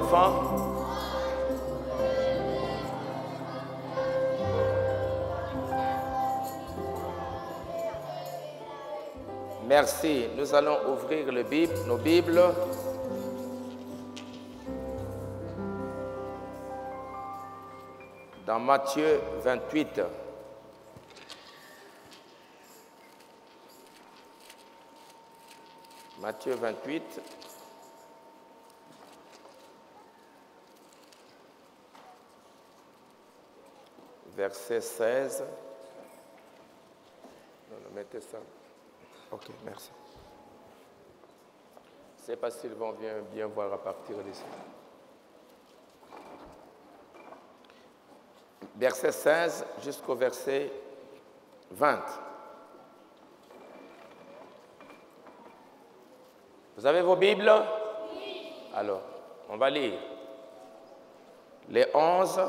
enfants. Merci. Nous allons ouvrir nos Bibles. Dans Matthieu 28. Matthieu 28. Verset 16. Non, mettez ça. Ok, merci. C'est pas s'ils vont bien voir à partir d'ici. Verset 16 jusqu'au verset 20. Vous avez vos Bibles? Oui. Alors, on va lire. Les 11.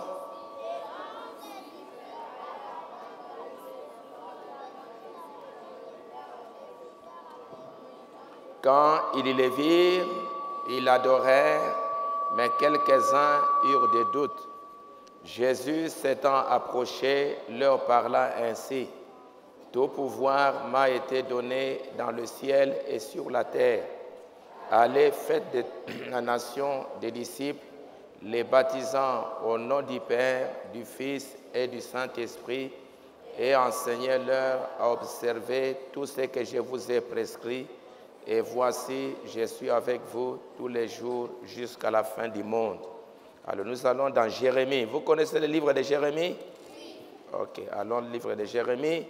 Quand ils les virent, ils l'adorèrent, mais quelques-uns eurent des doutes. Jésus s'étant approché, leur parla ainsi. Tout pouvoir m'a été donné dans le ciel et sur la terre. Allez, faites de la nation des disciples, les baptisant au nom du Père, du Fils et du Saint-Esprit, et enseignez-leur à observer tout ce que je vous ai prescrit. Et voici, je suis avec vous tous les jours jusqu'à la fin du monde. Alors nous allons dans Jérémie. Vous connaissez le livre de Jérémie? Oui. Ok, allons le livre de Jérémie.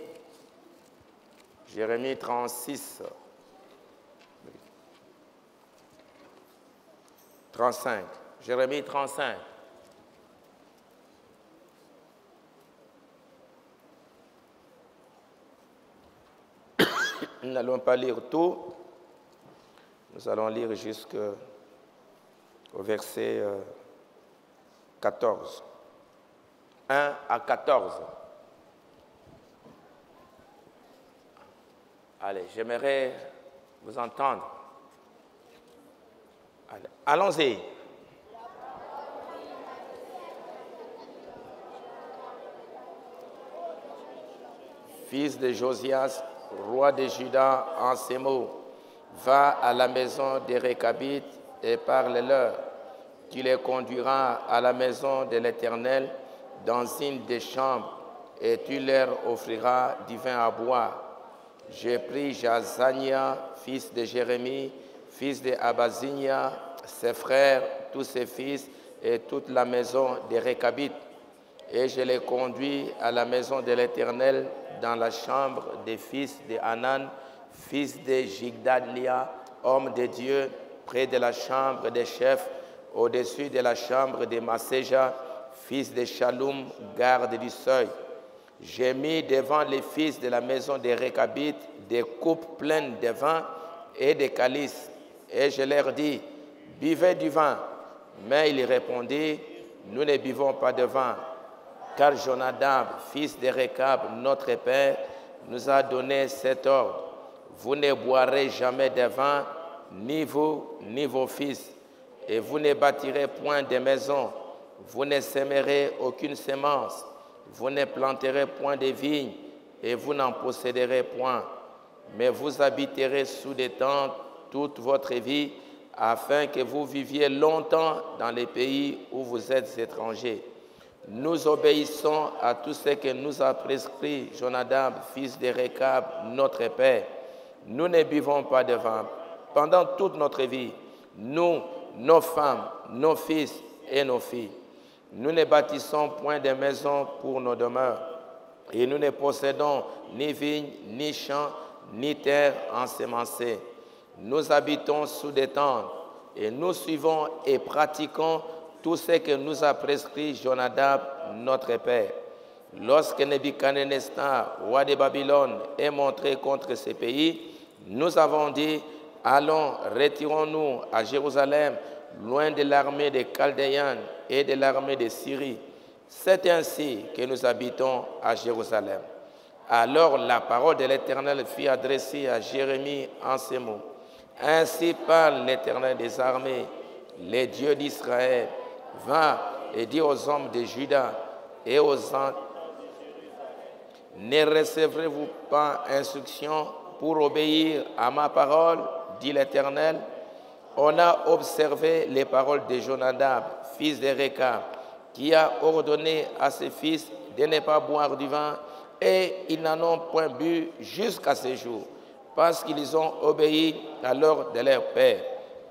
Jérémie 36. 35. Jérémie 35. Nous n'allons pas lire tout. Nous allons lire jusqu'au verset 14. 1 à 14. Allez, j'aimerais vous entendre. Allez, allons-y. Fils de Josias, roi de Juda, en ces mots, va à la maison des Récabites et parle-leur. Tu les conduiras à la maison de l'Éternel dans une des chambres et tu leur offriras du vin à boire. J'ai pris Jazania, fils de Jérémie, fils de Abazinia, ses frères, tous ses fils et toute la maison des Récabites. Et je les conduis à la maison de l'Éternel dans la chambre des fils de Hanan, fils de Jigdalia, homme de Dieu, près de la chambre des chefs, au-dessus de la chambre de Masséja, fils de Shalom, garde du seuil. J'ai mis devant les fils de la maison des Récabites des coupes pleines de vin et des calices. Et je leur dis, buvez du vin. Mais ils répondirent, nous ne buvons pas de vin. Car Jonadab, fils de Récab, notre père, nous a donné cet ordre. Vous ne boirez jamais de vin, ni vous, ni vos fils. Et vous ne bâtirez point de maison. Vous ne sèmerez aucune semence. Vous ne planterez point de vignes, et vous n'en posséderez point. Mais vous habiterez sous des tentes toute votre vie, afin que vous viviez longtemps dans les pays où vous êtes étrangers. Nous obéissons à tout ce que nous a prescrit Jonadab, fils de Récab, notre père. Nous ne buvons pas de vin. Pendant toute notre vie, nous, nos femmes, nos fils et nos filles, nous ne bâtissons point de maisons pour nos demeures, et nous ne possédons ni vignes, ni champs, ni terres ensemencées. Nous habitons sous des tentes, et nous suivons et pratiquons tout ce que nous a prescrit Jonadab, notre père. Lorsque Nebuchadnezzar, roi de Babylone, est montré contre ces pays, nous avons dit, allons, retirons-nous à Jérusalem, loin de l'armée des Chaldéens et de l'armée de Syrie. C'est ainsi que nous habitons à Jérusalem. Alors la parole de l'Éternel fut adressée à Jérémie en ces mots. Ainsi parle l'Éternel des armées. les dieux d'Israël, va et dis aux hommes de Juda et aux ans, ne recevrez-vous pas instruction pour obéir à ma parole, dit l'Éternel? On a observé les paroles de Jonadab, fils de Réka, qui a ordonné à ses fils de ne pas boire du vin, et ils n'en ont point bu jusqu'à ce jour, parce qu'ils ont obéi à l'ordre de leur père.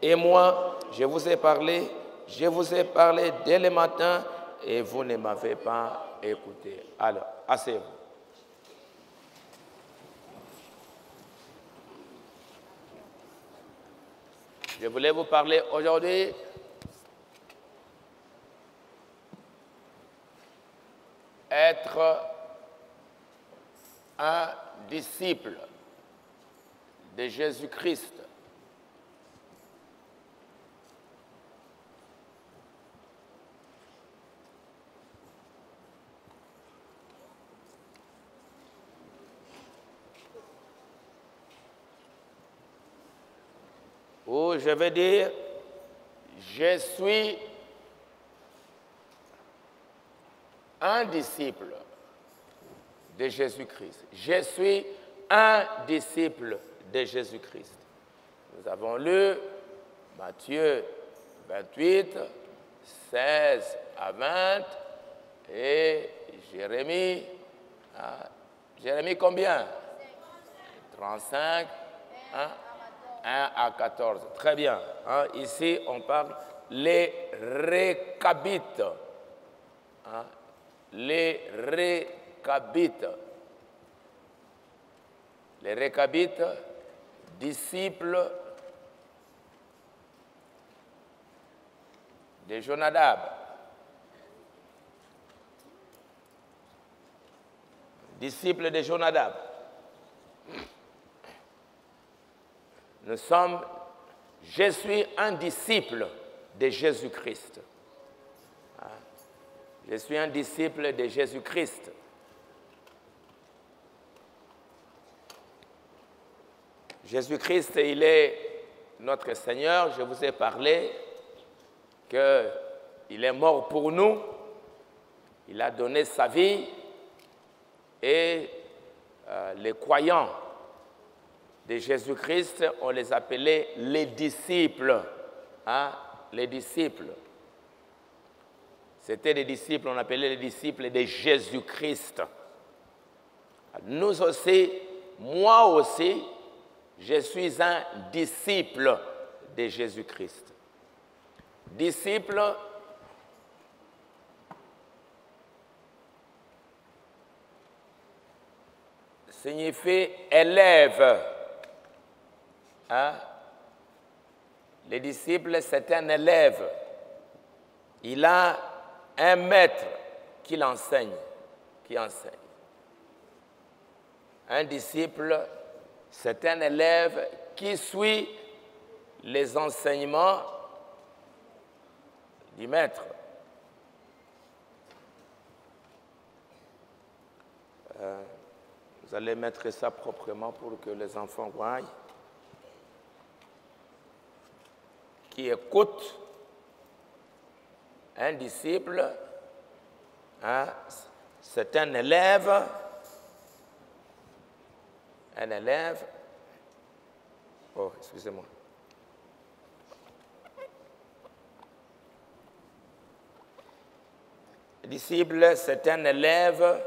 Et moi, je vous ai parlé dès le matin, et vous ne m'avez pas écouté. Alors, asseyez-vous. Je voulais vous parler aujourd'hui être un disciple de Jésus-Christ. Ou je vais dire, je suis un disciple de Jésus-Christ. Je suis un disciple de Jésus-Christ. Nous avons lu Matthieu 28, 16 à 20 et Jérémie, Jérémie combien? 35, 1 à 14. Très bien. Ici, on parle les Récabites. Les Récabites. Les Récabites, disciples de Jonadab. Disciples de Jonadab. Je suis un disciple de Jésus-Christ. Je suis un disciple de Jésus-Christ. Jésus-Christ, il est notre Seigneur. Je vous ai parlé qu'il est mort pour nous. Il a donné sa vie. Et les croyants de Jésus-Christ, on les appelait les disciples. Les disciples. C'était des disciples, on appelait les disciples de Jésus-Christ. Nous aussi, moi aussi, je suis un disciple de Jésus-Christ. Disciple, signifie élève. Le disciple, c'est un élève. Il a un maître qui l'enseigne, qui enseigne. Un disciple, c'est un élève qui suit les enseignements du maître. Vous allez mettre ça proprement pour que les enfants voient. Qui écoute un disciple, c'est un élève, oh, excusez-moi. Le disciple, c'est un élève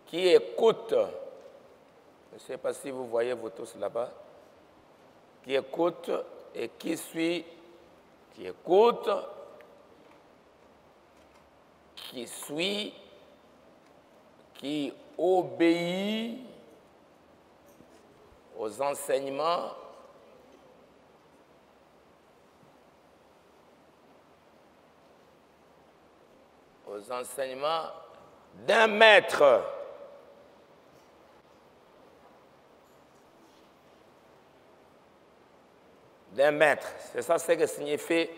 qui écoute, je ne sais pas si vous voyez vous tous là-bas, qui écoute et qui suit, qui écoute, qui suit, qui obéit aux enseignements d'un maître. D'un maître. C'est ça ce que signifie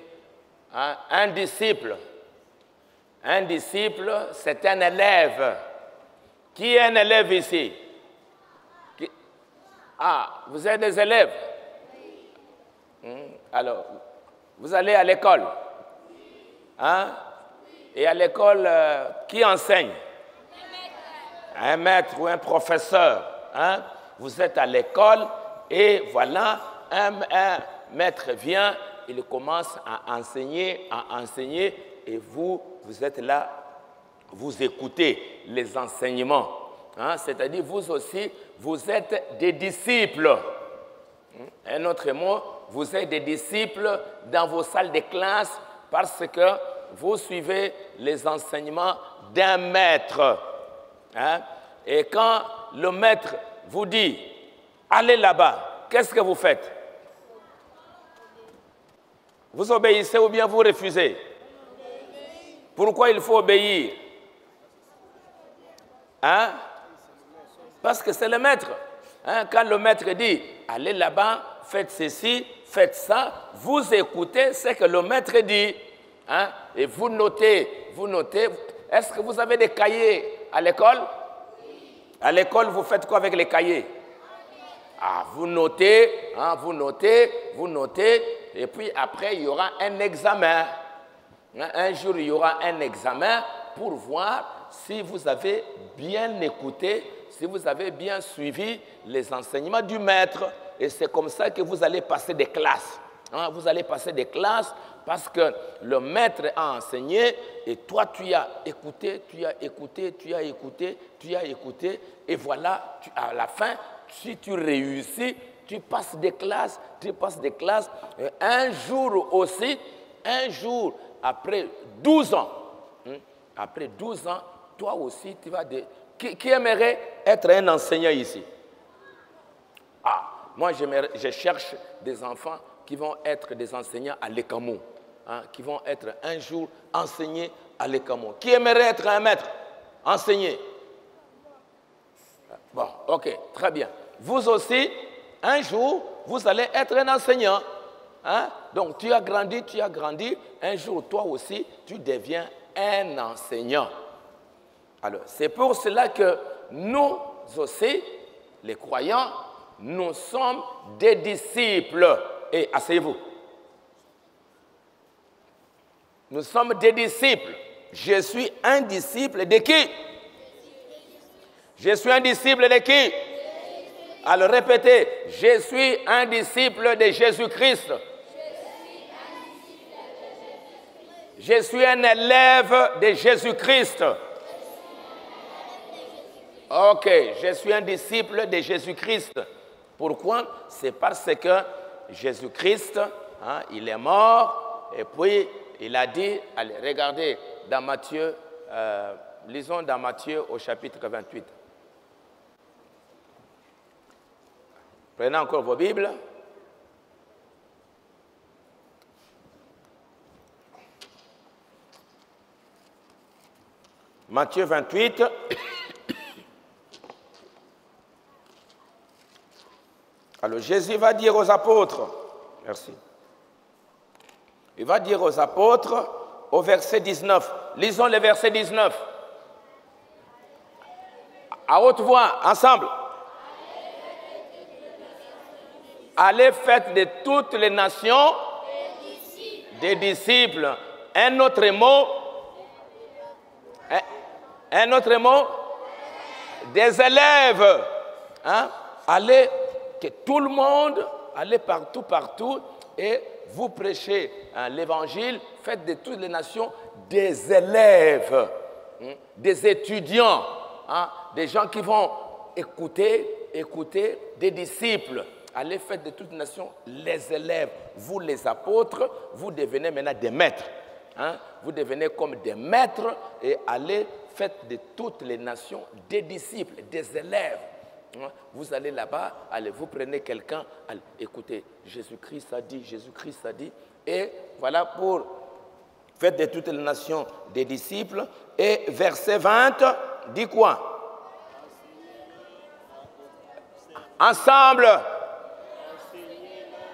un disciple. Un disciple, c'est un élève. Qui est un élève ici? Vous êtes des élèves? Alors, Vous allez à l'école. Hein? Et à l'école, qui enseigne? Un maître ou un professeur. Hein? Vous êtes à l'école et voilà, un maître vient, il commence à enseigner, et vous êtes là, vous écoutez les enseignements. Hein? C'est-à-dire, vous aussi, vous êtes des disciples. Un autre mot, vous êtes des disciples dans vos salles de classe parce que vous suivez les enseignements d'un maître. Hein? Et quand le maître vous dit, allez là-bas, qu'est-ce que vous faites? Vous obéissez ou bien vous refusez? Pourquoi il faut obéir? Hein? Parce que c'est le maître. Hein? Quand le maître dit, allez là-bas, faites ceci, faites ça, vous écoutez ce que le maître dit. Hein? Et vous notez, Est-ce que vous avez des cahiers à l'école? À l'école, vous faites quoi avec les cahiers? Ah, vous notez, hein, vous notez, et puis après, il y aura un examen. Un jour, il y aura un examen pour voir si vous avez bien écouté, si vous avez bien suivi les enseignements du maître. Et c'est comme ça que vous allez passer des classes. Hein, vous allez passer des classes parce que le maître a enseigné et toi, tu as écouté, et voilà, à la fin, si tu réussis, tu passes des classes, et un jour aussi, après 12 ans, toi aussi, tu vas... Qui aimerait être un enseignant ici? Ah, moi, je cherche des enfants qui vont être des enseignants à l'ECAMO, hein, qui vont être un jour enseignés à l'ECAMO. Qui aimerait être un maître? Enseigné. Bon, ok, très bien. Vous aussi, un jour, vous allez être un enseignant. Hein? Donc, tu as grandi, un jour, toi aussi, tu deviens un enseignant. Alors, c'est pour cela que nous aussi, les croyants, nous sommes des disciples. Et asseyez-vous. Nous sommes des disciples. Je suis un disciple de qui? Je suis un disciple de qui? Alors répétez, je suis un disciple de Jésus-Christ. Je suis un élève de Jésus-Christ. Ok, je suis un disciple de Jésus-Christ. Pourquoi? C'est parce que Jésus-Christ, hein, il est mort, et puis il a dit, allez, regardez dans Matthieu, lisons dans Matthieu au chapitre 28. Prenez encore vos Bibles. Matthieu 28. Alors Jésus va dire aux apôtres, merci. Il va dire aux apôtres au verset 19. Lisons le verset 19. À haute voix, ensemble. Allez, faites de toutes les nations des disciples. Un autre mot, des élèves. Hein? Allez, que tout le monde, allez partout, et vous prêchez hein, l'évangile, faites de toutes les nations des élèves, hein, des étudiants, hein, des gens qui vont écouter, des disciples. Allez, faites de toutes les nations les élèves. Vous, les apôtres, vous devenez maintenant des maîtres. Hein? Vous devenez comme des maîtres et allez, faites de toutes les nations des disciples, des élèves. Vous allez là-bas, allez, vous prenez quelqu'un, allez, écoutez, Jésus-Christ a dit, et voilà pour faites de toutes les nations des disciples. Et verset 20 dit quoi? Ensemble,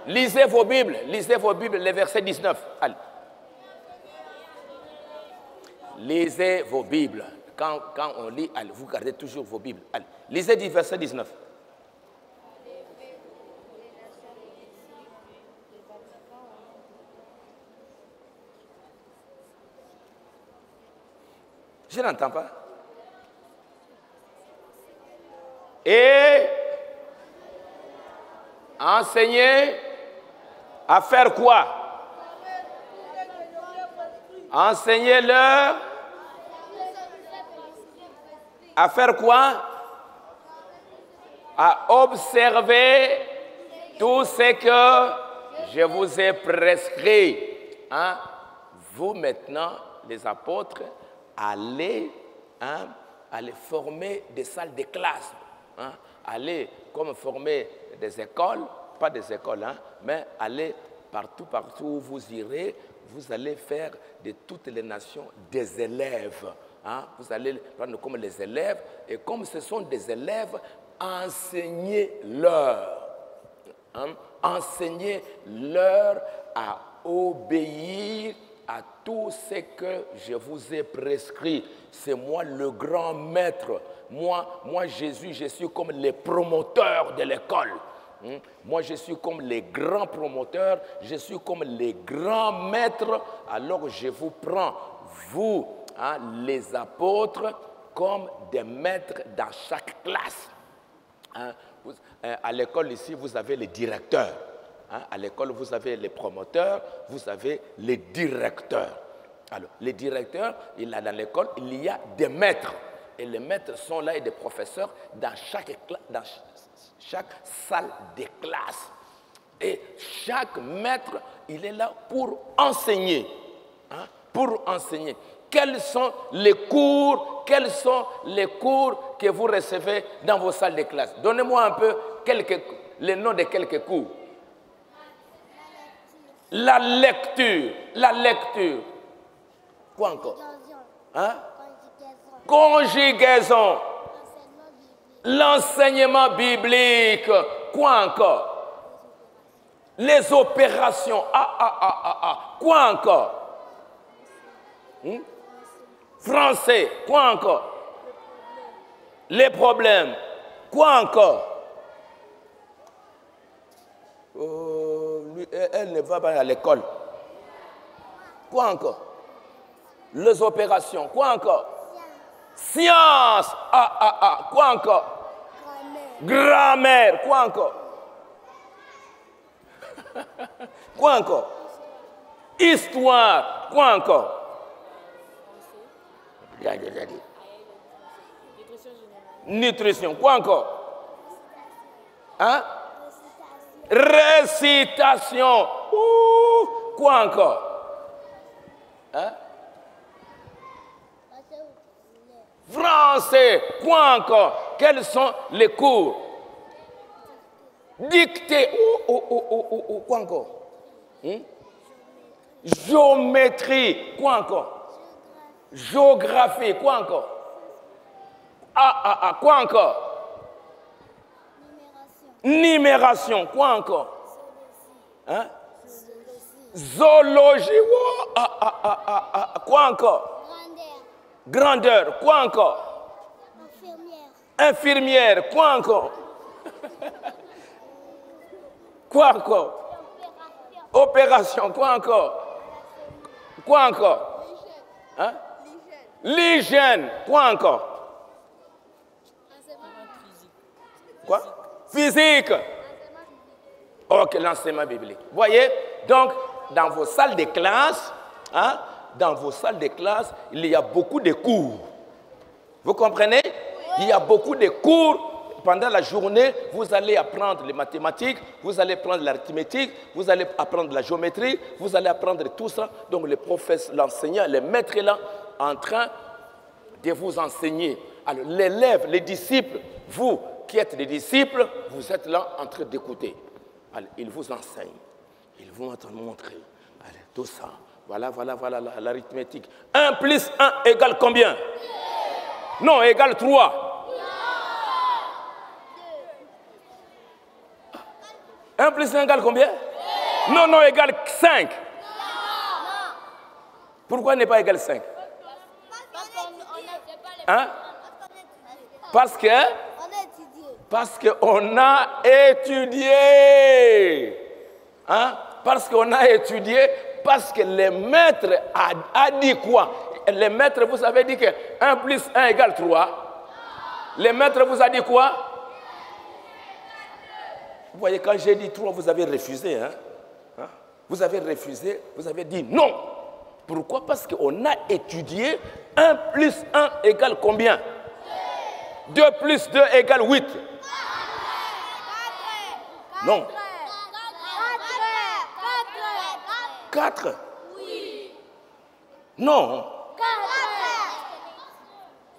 lisez vos Bibles, le verset 19. Allez. Lisez vos Bibles. Quand on lit, allez, vous gardez toujours vos Bibles. Allez, lisez du verset 19. Je n'entends pas. Et enseigner à faire quoi? Enseignez-leur à faire quoi? À observer tout ce que je vous ai prescrit. Hein? Vous maintenant, les apôtres, allez former des salles de classe. Hein? Allez comme former des écoles, pas des écoles, hein, mais allez partout où vous irez, vous allez faire de toutes les nations des élèves. Hein? Vous allez prendre comme les élèves, et comme ce sont des élèves, enseignez-leur. Hein? Enseignez-leur à obéir à tout ce que je vous ai prescrit. C'est moi le grand maître. Moi, Jésus, je suis comme les promoteurs de l'école. Moi, je suis comme les grands promoteurs, je suis comme les grands maîtres. Alors, je vous prends, vous, hein, les apôtres, comme des maîtres dans chaque classe. Hein, à l'école ici, vous avez les directeurs. Hein, à l'école, vous avez les promoteurs, vous avez les directeurs. Alors, les directeurs, dans l'école, il y a des maîtres. Et les maîtres sont là et des professeurs dans chaque salle de classe. Et chaque maître, il est là pour enseigner. Hein, pour enseigner. Quels sont les cours que vous recevez dans vos salles de classe? Donnez-moi un peu les noms de quelques cours. La lecture. Quoi encore? Hein? Conjugaison. L'enseignement biblique. Quoi encore? Les opérations. Quoi encore? Français. Quoi encore? Les problèmes. Quoi encore? Elle ne va pas à l'école. Quoi encore? Les opérations. Quoi encore? Science. Quoi encore? Grammaire. Quoi encore? Quoi encore? Histoire. Quoi encore? Nutrition. Quoi encore? Hein? Récitation. Quoi encore? Hein? Français. Quoi encore? Quels sont les cours? Dictée. Quoi encore? Géométrie. Quoi encore? Géographie. Quoi encore? Quoi encore? Numération. Quoi encore? Hein? Zoologie. Quoi encore? Grandeur. Quoi encore? Infirmière. Quoi encore? Quoi encore? Opération. Quoi encore? Quoi encore? Hein? L'hygiène. Quoi encore? Quoi? Physique. Ok, l'enseignement biblique. Voyez, donc, dans vos salles de classe, hein, il y a beaucoup de cours. Vous comprenez? Il y a beaucoup de cours. Pendant la journée, vous allez apprendre les mathématiques, vous allez apprendre l'arithmétique, vous allez apprendre la géométrie, vous allez apprendre tout ça. Donc, le professeur, l'enseignant, le maître est là en train de vous enseigner. Alors, l'élève, les disciples, vous qui êtes des disciples, vous êtes là en train d'écouter. Alors, il vous enseigne. Il vous montre. Allez, tout ça. Voilà l'arithmétique. 1 plus 1 égale combien? Non, égale 3. 1 plus 1 égale combien? Non, égale 5. Pourquoi n'est pas égal 5? Hein? Parce qu'on a étudié. Hein? Parce qu'on a étudié, parce que le maître a dit quoi? les maîtres vous avez dit que 1 plus 1 égale 3. Les maîtres vous a dit quoi? Vous voyez, quand j'ai dit 3, vous avez refusé. Hein? Vous avez refusé, vous avez dit non. Pourquoi? Parce qu'on a étudié 1 plus 1 égale combien? 2 plus 2 égale 8. Non. 4. Oui. Non. 4.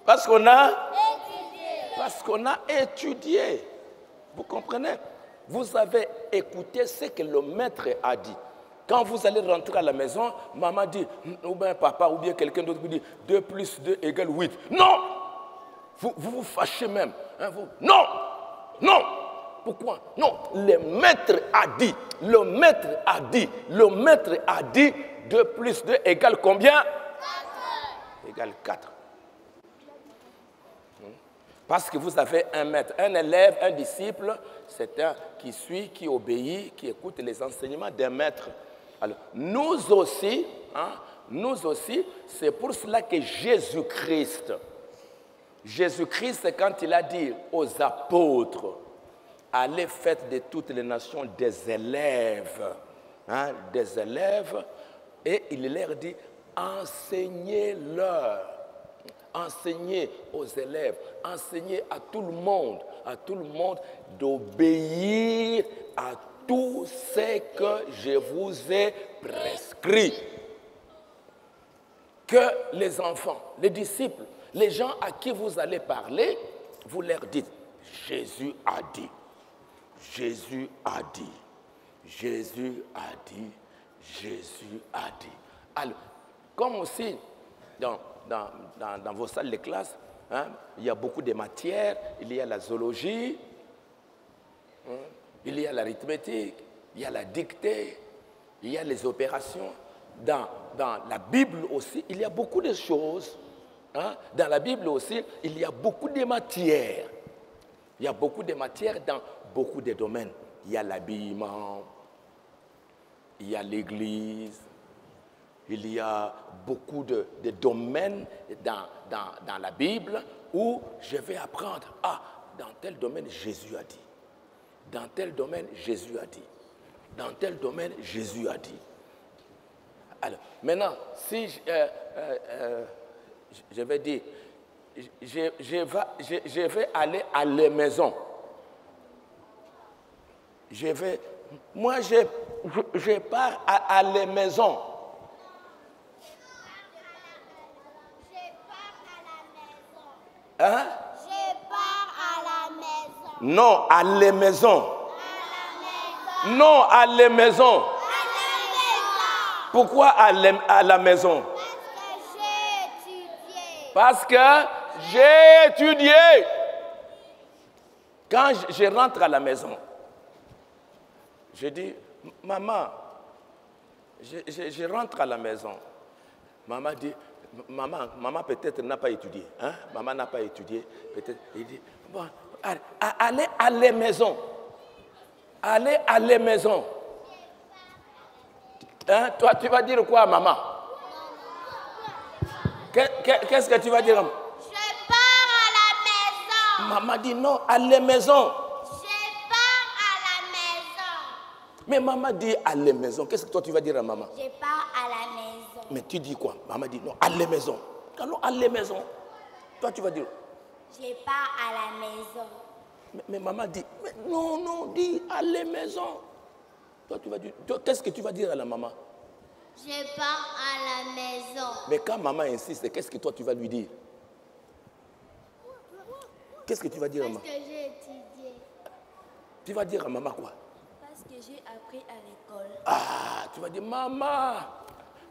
Parce qu'on a étudié. Vous comprenez? Vous avez écouté ce que le maître a dit. Quand vous allez rentrer à la maison, maman dit, ou bien papa, ou bien quelqu'un d'autre vous dit 2 plus 2 égale 8. Non! Vous vous fâchez même. Hein, non! Non! Pourquoi? Non, le maître a dit, le maître a dit, le maître a dit 2 plus 2 égale combien? 4. Égale 4. Parce que vous avez un maître, un élève, un disciple, c'est un qui suit, qui obéit, qui écoute les enseignements d'un maître. Alors, nous aussi, c'est pour cela que Jésus-Christ, quand il a dit aux apôtres, allez faites de toutes les nations des élèves, et il leur dit, enseignez-leur. Enseignez aux élèves, enseignez à tout le monde d'obéir à tout ce que je vous ai prescrit. Que les enfants, les disciples, les gens à qui vous allez parler, vous leur dites, Jésus a dit, Jésus a dit, Jésus a dit, Jésus a dit. Alors, comme aussi dans vos salles de classe, il y a beaucoup de matières, il y a la zoologie, il y a l'arithmétique, il y a la dictée, il y a les opérations. Dans la Bible aussi, il y a beaucoup de choses. Dans la Bible aussi, il y a beaucoup de matières. Il y a beaucoup de matières dans beaucoup de domaines. Il y a l'habillement, il y a l'église, il y a beaucoup de domaines dans la Bible où je vais apprendre, dans tel domaine, Jésus a dit. Dans tel domaine, Jésus a dit. Dans tel domaine, Jésus a dit. Alors, maintenant, si je vais dire, je vais aller à la maison. Moi, je pars à la maison. Hein? Je pars à la maison. Non, à la maison. Non, à la maison. Pourquoi à la maison? Parce que j'ai étudié. Quand je rentre à la maison, je dis, maman, je rentre à la maison. Maman dit, maman peut-être n'a pas étudié. Hein? Maman n'a pas étudié. Peut-être. Il dit, bon, allez à la maison. Allez à la maison. Hein? Toi, tu vas dire quoi à maman? Qu'est-ce que tu vas dire? Je pars à la maison. Maman dit non, à la maison. Je pars à la maison. Mais maman dit à la maison. Qu'est-ce que toi tu vas dire à maman? Je pars à la maison. Mais tu dis quoi? Maman dit non, à la maison. Alors à la maison. Toi tu vas dire? Je pars à la maison. Mais maman dit, mais non, dis à la maison. Toi tu vas dire, qu'est-ce que tu vas dire à la maman? Je pars à la maison. Mais quand maman insiste, qu'est-ce que toi tu vas lui dire? Qu'est-ce que tu vas dire à maman? Parce que j'ai étudié. Tu vas dire à maman quoi? Parce que j'ai appris à l'école. Tu vas dire, maman,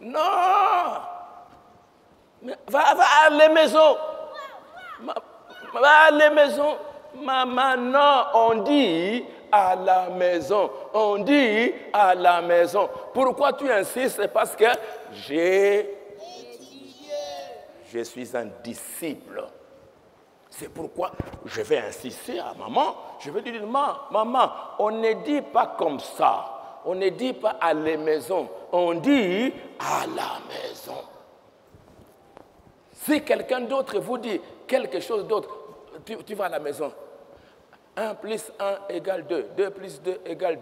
non, mais va à la maison. Va à la maison. Maman, non, on dit à la maison. On dit à la maison. Pourquoi tu insistes? C'est parce que j'ai étudié. Je suis un disciple. C'est pourquoi je vais insister à maman. Je vais lui dire, maman, on ne dit pas comme ça. On ne dit pas à la maison. On dit à la maison. Si quelqu'un d'autre vous dit quelque chose d'autre, tu vas à la maison. 1 plus 1 égale 2. 2 plus 2 égale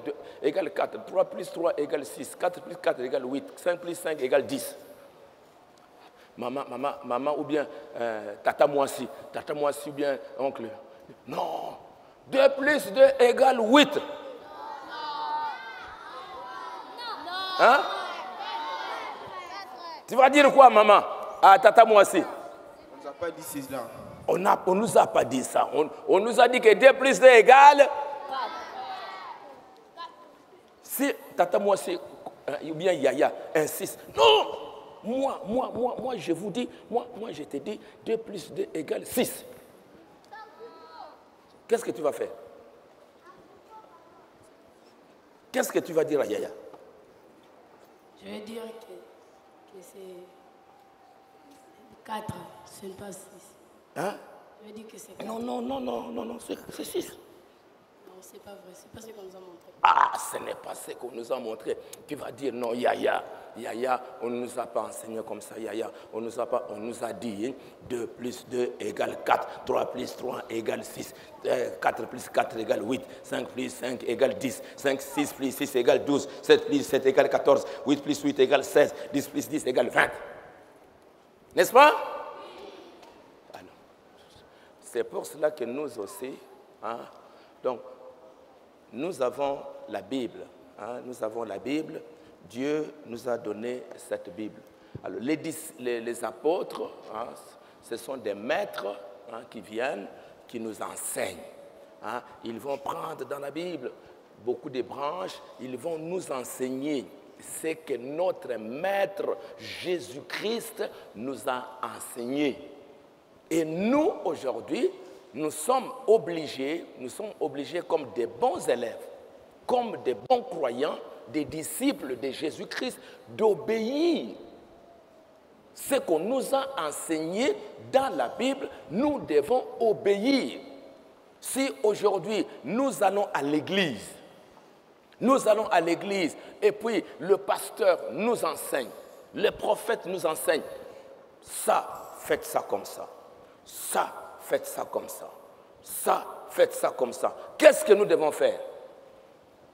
4. 3 plus 3 égale 6. 4 plus 4 égale 8. 5 plus 5 égale 10. Maman ou bien tata Moissi ou bien oncle. Non. 2 plus 2 égale 8. Hein? Tu vas dire quoi, maman? À tata Moissi? On ne nous a pas dit cela. On ne nous a pas dit ça. On nous a dit que 2 plus 2 égale... Si tata Moissi ou bien Yaya insiste, non! Moi, je vous dis, moi, je te dis 2 plus 2 égale 6. Qu'est-ce que tu vas faire? Qu'est-ce que tu vas dire à Yaya? Je vais dire que c'est 4, ce n'est pas 6. Hein? Je vais dire que c'est 4. Non, c'est 6. Non, c'est pas vrai, c'est pas ce qu'on nous a montré. Ah, ce n'est pas ce qu'on nous a montré. Tu vas dire non, Yaya, on ne nous a pas enseigné comme ça, Yaya. On nous a dit 2 plus 2 égale 4, 3 plus 3 égale 6, 4 plus 4 égale 8, 5 plus 5 égale 10, 6 plus 6 égale 12, 7 plus 7 égale 14, 8 plus 8 égale 16, 10 plus 10 égale 20. N'est-ce pas? Alors, c'est pour cela que nous aussi, donc, nous avons la Bible. Nous avons la Bible. Dieu nous a donné cette Bible. Alors, les apôtres, ce sont des maîtres qui viennent, qui nous enseignent. Ils vont prendre dans la Bible beaucoup de branches. Ils vont nous enseigner ce que notre maître Jésus-Christ nous a enseigné. Et nous, aujourd'hui, nous sommes obligés comme des bons élèves, comme des bons croyants, des disciples de Jésus-Christ, d'obéir. Ce qu'on nous a enseigné dans la Bible, nous devons obéir. Si aujourd'hui nous allons à l'église, et puis le pasteur nous enseigne, le prophète nous enseigne, ça, faites ça comme ça, ça, faites ça comme ça. Ça, faites ça comme ça. Qu'est-ce que nous devons faire?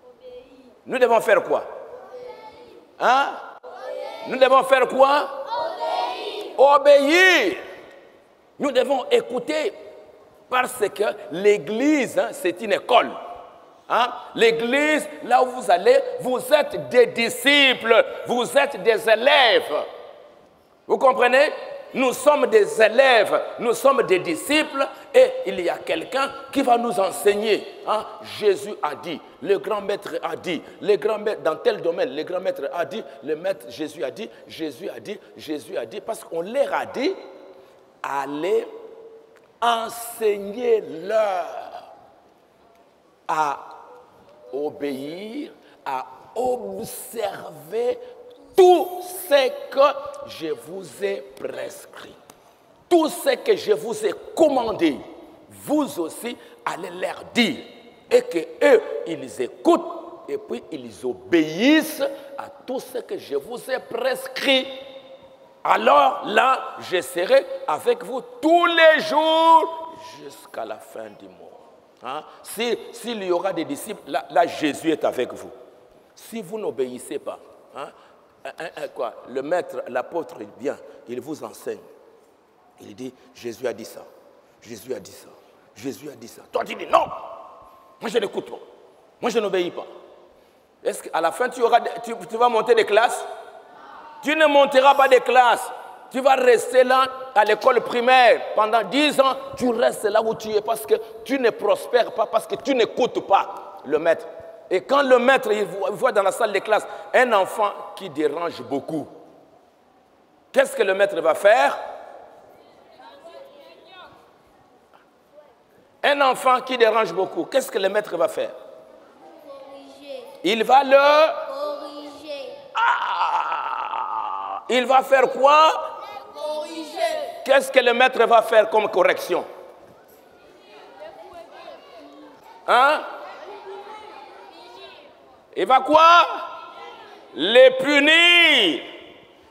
Obéir. Nous devons faire quoi? Nous devons faire quoi? Obéir. Nous devons écouter parce que l'église, c'est une école. L'église, là où vous allez, vous êtes des disciples, vous êtes des élèves. Vous comprenez? Nous sommes des élèves, nous sommes des disciples et il y a quelqu'un qui va nous enseigner. Jésus a dit, le grand maître a dit, le grand maître, dans tel domaine, le grand maître a dit, le maître Jésus a dit, parce qu'on leur a dit, allez enseigner-leur à obéir, à observer tout ce que je vous ai prescrit, tout ce que je vous ai commandé, vous aussi allez leur dire. Et qu'eux, ils écoutent et puis ils obéissent à tout ce que je vous ai prescrit. Alors là, je serai avec vous tous les jours jusqu'à la fin du monde. S'il y aura des disciples, là Jésus est avec vous. Si vous n'obéissez pas, le maître, l'apôtre, bien, il vous enseigne. Il dit, Jésus a dit ça. Jésus a dit ça. Jésus a dit ça. Toi, tu dis non. Moi, je n'écoute pas. Moi, je n'obéis pas. Est-ce qu'à la fin, tu vas monter des classes? Tu ne monteras pas des classes. Tu vas rester là à l'école primaire. Pendant 10 ans, tu restes là où tu es parce que tu ne prospères pas, parce que tu n'écoutes pas le maître. Et quand le maître il voit dans la salle de classe un enfant qui dérange beaucoup, qu'est-ce que le maître va faire? Un enfant qui dérange beaucoup, qu'est-ce que le maître va faire? Corriger. Il va le... Corriger. Il va faire quoi? Corriger. Qu'est-ce que le maître va faire comme correction? Il va quoi? Les punir.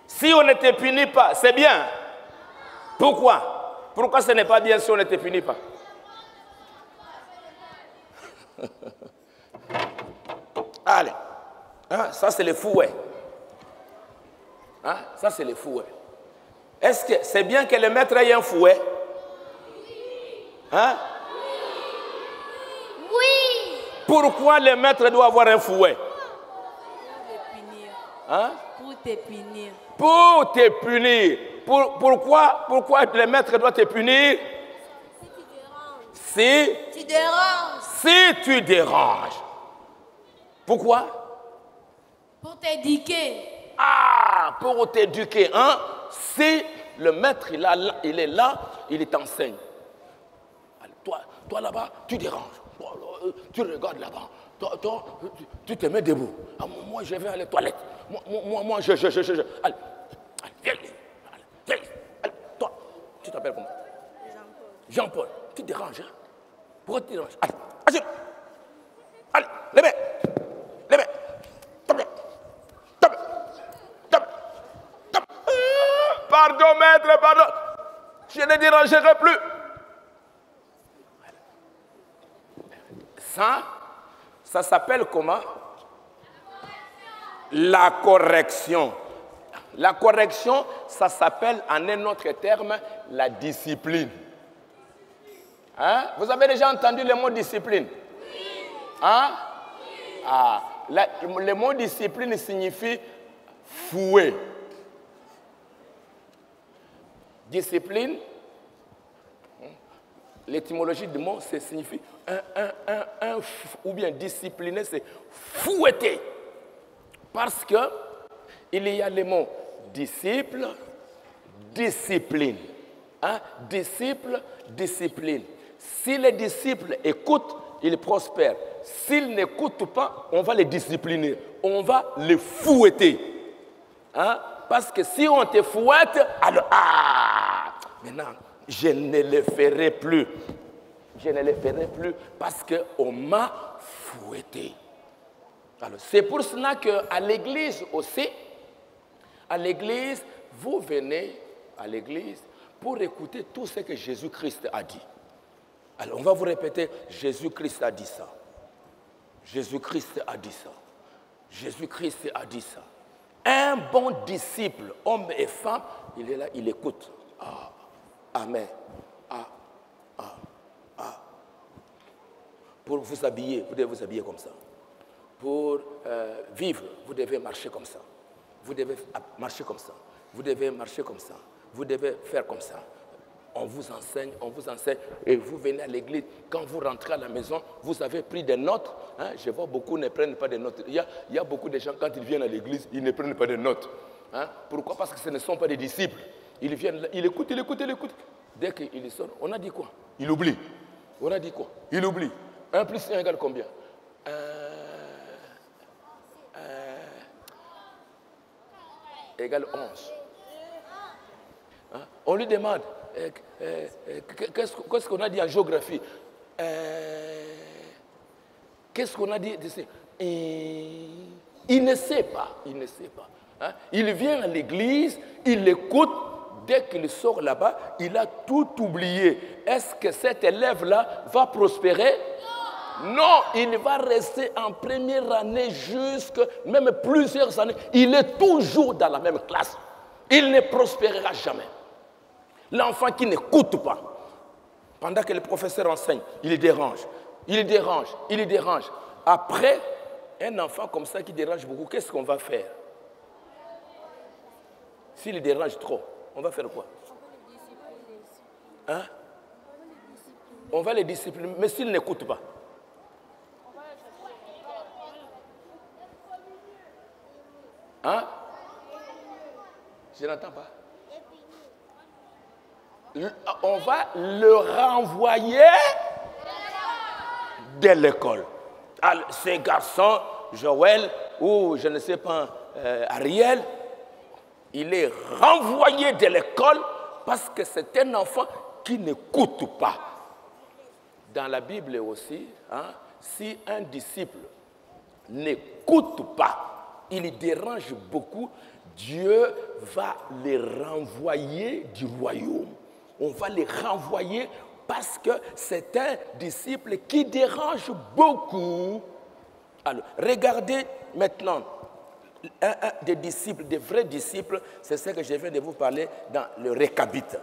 Si on ne te punit pas, c'est bien. Pourquoi? Pourquoi ce n'est pas bien si on ne te punit pas? Allez, hein, ça c'est le fouet. Hein, ça c'est le fouet. Est-ce que c'est bien que le maître ait un fouet? Hein? Oui. Pourquoi le maître doit avoir un fouet? Pour te punir. Hein? Pour te punir. Pour te punir. Pourquoi le maître doit te punir? Si Tu déranges. Si tu déranges. Pourquoi? Pour t'éduquer. Ah, pour t'éduquer. Hein? Si le maître il est là, il t'enseigne. Toi là-bas, tu déranges. Tu regardes là-bas. Toi, tu te mets debout. Ah, moi, je vais aller aux toilettes. Moi, je. Allez, viens. Allez, toi, tu t'appelles comment? Jean-Paul. Tu te déranges, hein? Pourquoi tu te déranges? Allez, assieds. Allez, levez. Tape. Pardon, maître, pardon. Je ne dérangerai plus. Ça s'appelle comment? La correction. La correction, ça s'appelle en un autre terme la discipline. Hein? Vous avez déjà entendu le mot discipline? Hein? Ah, le mot discipline signifie fouet. Discipline, l'étymologie du mot, ça signifie ou bien discipliner, c'est fouetter. Parce que il y a les mots disciple, discipline. Hein? Disciple, discipline. Si les disciples écoutent, ils prospèrent. S'ils n'écoutent pas, on va les discipliner. On va les fouetter. Hein? Parce que si on te fouette, alors, maintenant, je ne le ferai plus. Je ne le ferai plus parce qu'on m'a fouetté. Alors, c'est pour cela qu'à l'église aussi, à l'église, vous venez à l'église pour écouter tout ce que Jésus-Christ a dit. Alors, on va vous répéter, Jésus-Christ a dit ça. Jésus-Christ a dit ça. Jésus-Christ a dit ça. Un bon disciple, homme et femme, il est là, il écoute. Ah, amen. Pour vous habiller, vous devez vous habiller comme ça. Pour vivre, vous devez marcher comme ça. Vous devez marcher comme ça. Vous devez marcher comme ça. Vous devez faire comme ça. On vous enseigne, et vous venez à l'église. Quand vous rentrez à la maison, vous avez pris des notes. Hein? Je vois beaucoup ne prennent pas de notes. Il y a beaucoup de gens, quand ils viennent à l'église, ils ne prennent pas de notes. Hein? Pourquoi? Parce que ce ne sont pas des disciples. Ils viennent là, ils écoutent. Dès qu'ils sortent, on a dit quoi? Il oublie. On a dit quoi? Il oublie. 1 plus 1 égale combien? Égale 11. Hein? On lui demande, qu'est-ce qu'on a dit en géographie? Qu'est-ce qu'on a dit? Il ne sait pas. Hein? Il vient à l'église, il écoute. Dès qu'il sort là-bas, il a tout oublié. Est-ce que cet élève-là va prospérer? Non, il va rester en première année jusqu'à même plusieurs années. Il est toujours dans la même classe. Il ne prospérera jamais. L'enfant qui n'écoute pas, pendant que le professeur enseigne, il dérange. Après, un enfant comme ça qui dérange beaucoup, qu'est-ce qu'on va faire? S'il dérange trop, on va faire quoi? Hein? On va les discipliner, mais s'il n'écoute pas. Hein? Je n'entends pas. On va le renvoyer de l'école. Ces garçons, Joël ou je ne sais pas, Ariel, il est renvoyé de l'école parce que c'est un enfant qui n'écoute pas. Dans la Bible aussi, hein, si un disciple n'écoute pas, il dérange beaucoup, Dieu va les renvoyer du royaume. on va les renvoyer parce que c'est un disciple qui dérange beaucoup. Alors, regardez maintenant, un des disciples, des vrais disciples, c'est ce que je viens de vous parler dans le Récabite.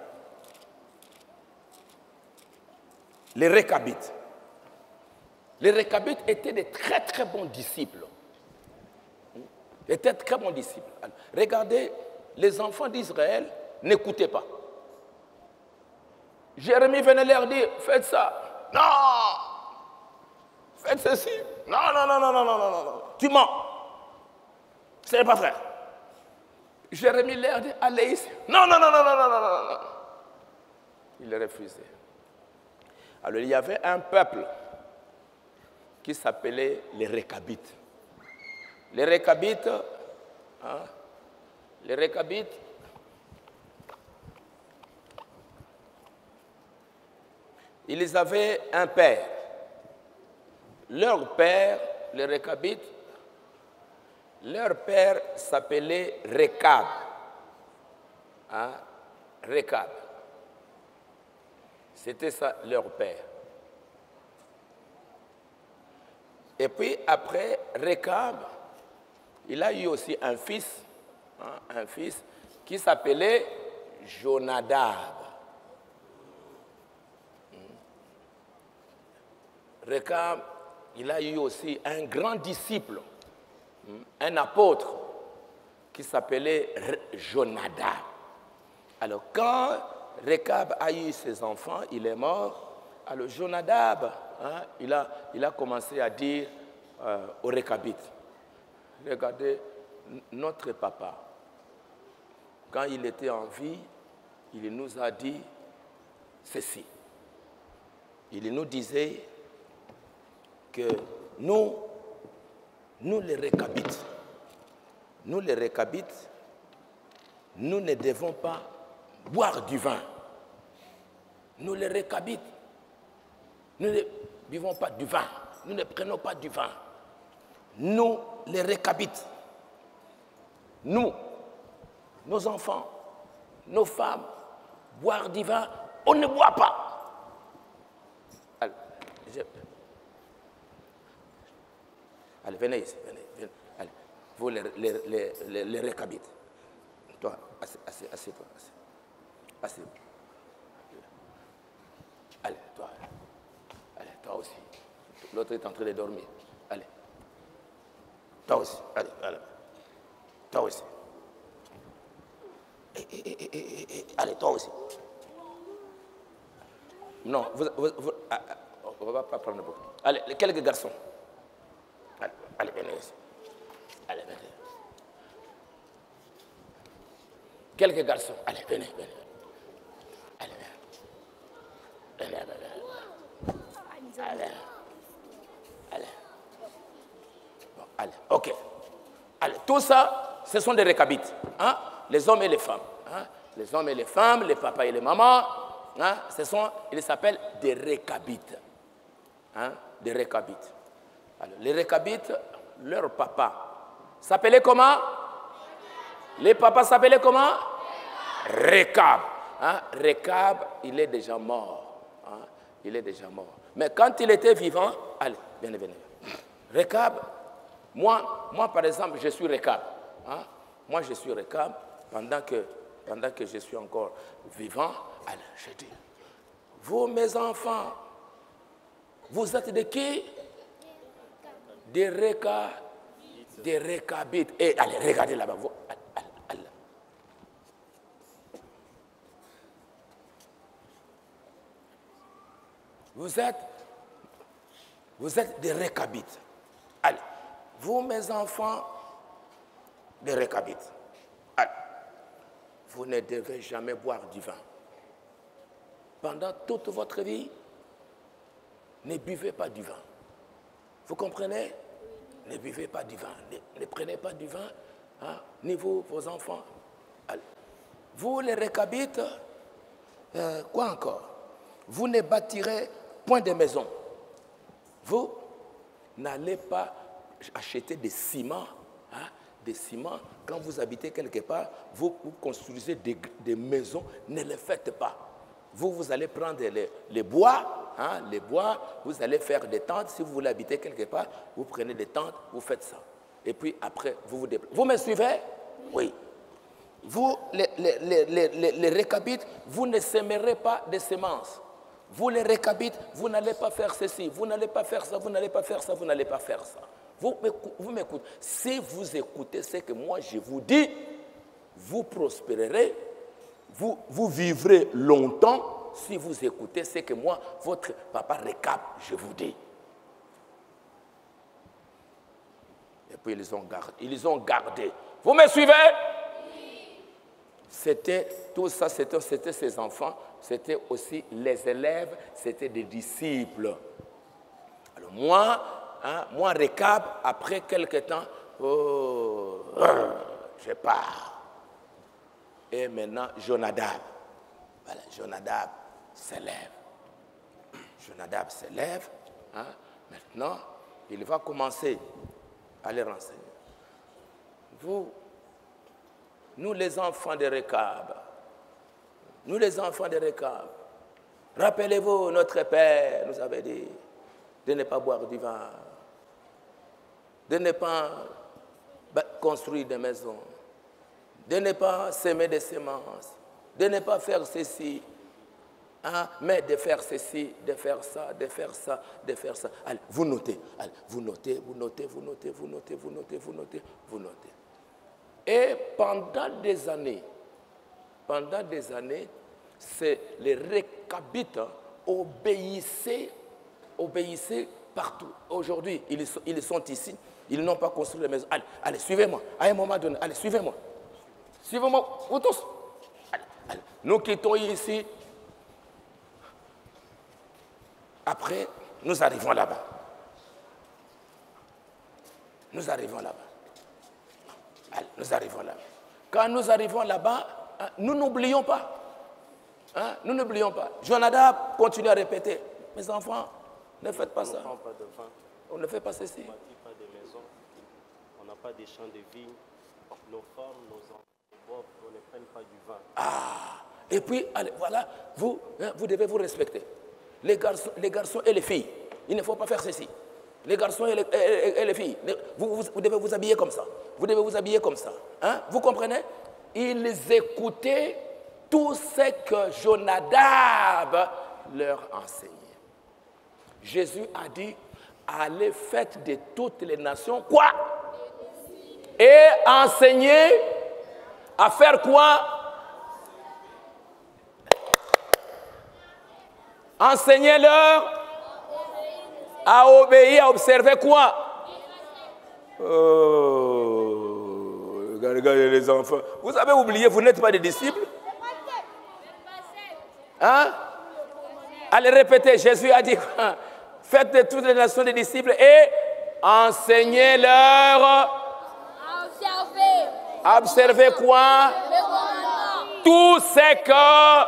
Les Récabites. Les Récabites étaient des très très bons disciples. Étaient très bons disciples. Alors, regardez, les enfants d'Israël n'écoutaient pas. Jérémie venait leur dire, faites ça. Non. Faites ceci. Non. Tu mens. Ce n'est pas vrai. Jérémie leur dit, allez ici. Non. Il refusait. Alors il y avait un peuple qui s'appelait les Récabites. Les Récabites, ils avaient un père. Leur père, les Récabites, leur père s'appelait Récab. Récab. C'était ça leur père. Et puis après Récab, il a eu aussi un fils qui s'appelait Jonadab. Récab, il a eu aussi un grand disciple, un apôtre, qui s'appelait Jonadab. Alors quand Récab a eu ses enfants, il est mort. Alors Jonadab, il a commencé à dire aux Récabites, regardez, notre papa, quand il était en vie, il nous a dit ceci. Il nous disait que nous les Récabites, nous ne devons pas boire du vin. Nous les Récabites, nous ne buvons pas du vin, nous ne prenons pas du vin. Nous les Récabites, nous, nos enfants, nos femmes, boire du vin, on ne boit pas. Alors, allez, venez ici, venez. Allez, vous les Récabites. Toi, assieds-toi. Assieds. Allez, toi. Allez, toi aussi. L'autre est en train de dormir. Allez. Toi aussi. Allez. Toi aussi. Allez, toi aussi. Non, on ne va pas prendre beaucoup. Allez, quelques garçons. Allez, venez ici. Allez, venez. Quelques garçons. Allez, venez. Allez. Bon, allez, ok. Allez, tout ça, ce sont des Récabites. Les hommes et les femmes. Les hommes et les femmes, les papas et les mamans, ils s'appellent des Récabites. Des Récabites. Alors, les Récabites, leur papa s'appelait comment? Les papas s'appelaient comment? Récab. Récab, il est déjà mort. Il est déjà mort. Mais quand il était vivant, allez, venez. Récab, moi par exemple, je suis Récab. Moi, je suis Récab pendant que je suis encore vivant. Allez, je dis, vous, mes enfants, vous êtes de qui? Des Récabites. Et allez, regardez là-bas. Allez. Vous êtes des Récabites. Allez, vous, mes enfants, des Récabites. Allez, vous ne devez jamais boire du vin. Pendant toute votre vie, ne buvez pas du vin. Vous comprenez? Ne buvez pas du vin. Ne prenez pas du vin, ni vous, vos enfants. Allez. Vous, les Récabites, quoi encore? Vous ne bâtirez point de maison. Vous n'allez pas acheter des ciments. Des ciments, quand vous habitez quelque part, vous construisez des maisons, ne les faites pas. vous allez prendre les bois, les bois, vous allez faire des tentes. Si vous voulez habiter quelque part, vous prenez des tentes, vous faites ça. Et puis après, vous vous déplacez. Vous me suivez? Oui. Vous, les récabites, vous ne sèmerez pas de semences. Vous, les récabites, vous n'allez pas faire ceci, vous n'allez pas faire ça, vous n'allez pas faire ça, vous n'allez pas faire ça. Vous m'écoutez. Si vous écoutez ce que moi je vous dis, vous prospérerez, vous vivrez longtemps si vous écoutez ce que moi, votre papa récap, je vous dis. Et puis ils ont gardé. Vous me suivez? C'était tout ça, c'était ses enfants, c'était aussi les élèves, c'était des disciples. Alors moi récap, après quelque temps, je pars. Et maintenant, Jonadab. Voilà, Jonadab s'élève. Jonadab s'élève. Maintenant, il va commencer à les renseigner. Nous les enfants de Récab, rappelez-vous, notre Père nous avait dit de ne pas boire du vin, de ne pas construire des maisons, de ne pas s'aimer des semences, de ne pas faire ceci, mais de faire ceci, de faire ça, de faire ça, de faire ça. Allez, vous notez, vous notez. Et pendant des années, c'est les Récabites obéissaient partout. Aujourd'hui, ils sont ici, ils n'ont pas construit les maisons. Allez, suivez-moi. À un moment donné, allez, suivez-moi. Suivez-moi, vous tous. Allez. Nous quittons ici. Après, nous arrivons là-bas. Quand nous arrivons là-bas, nous n'oublions pas. Jonadab continue à répéter. Mes enfants, ne faites pas ça. On ne prend pas de vin. On ne fait pas ceci. On ne bâtit pas de maisons. On n'a pas des champs de vignes. Nos femmes, nos enfants, on ne prennent pas du vin. Et puis, allez, voilà, vous devez vous respecter. Les garçons et les filles, il ne faut pas faire ceci. Les garçons et les filles, vous devez vous habiller comme ça. Vous comprenez? Ils écoutaient tout ce que Jonadab leur enseignait. Jésus a dit, allez faites de toutes les nations, quoi? Et enseignez à faire quoi? Enseignez-leur à obéir, à observer quoi? Regardez les enfants. Vous avez oublié, vous n'êtes pas des disciples? Allez répéter, Jésus a dit quoi? Faites de toutes les nations des disciples et enseignez-leur. Observez quoi? Tout ce que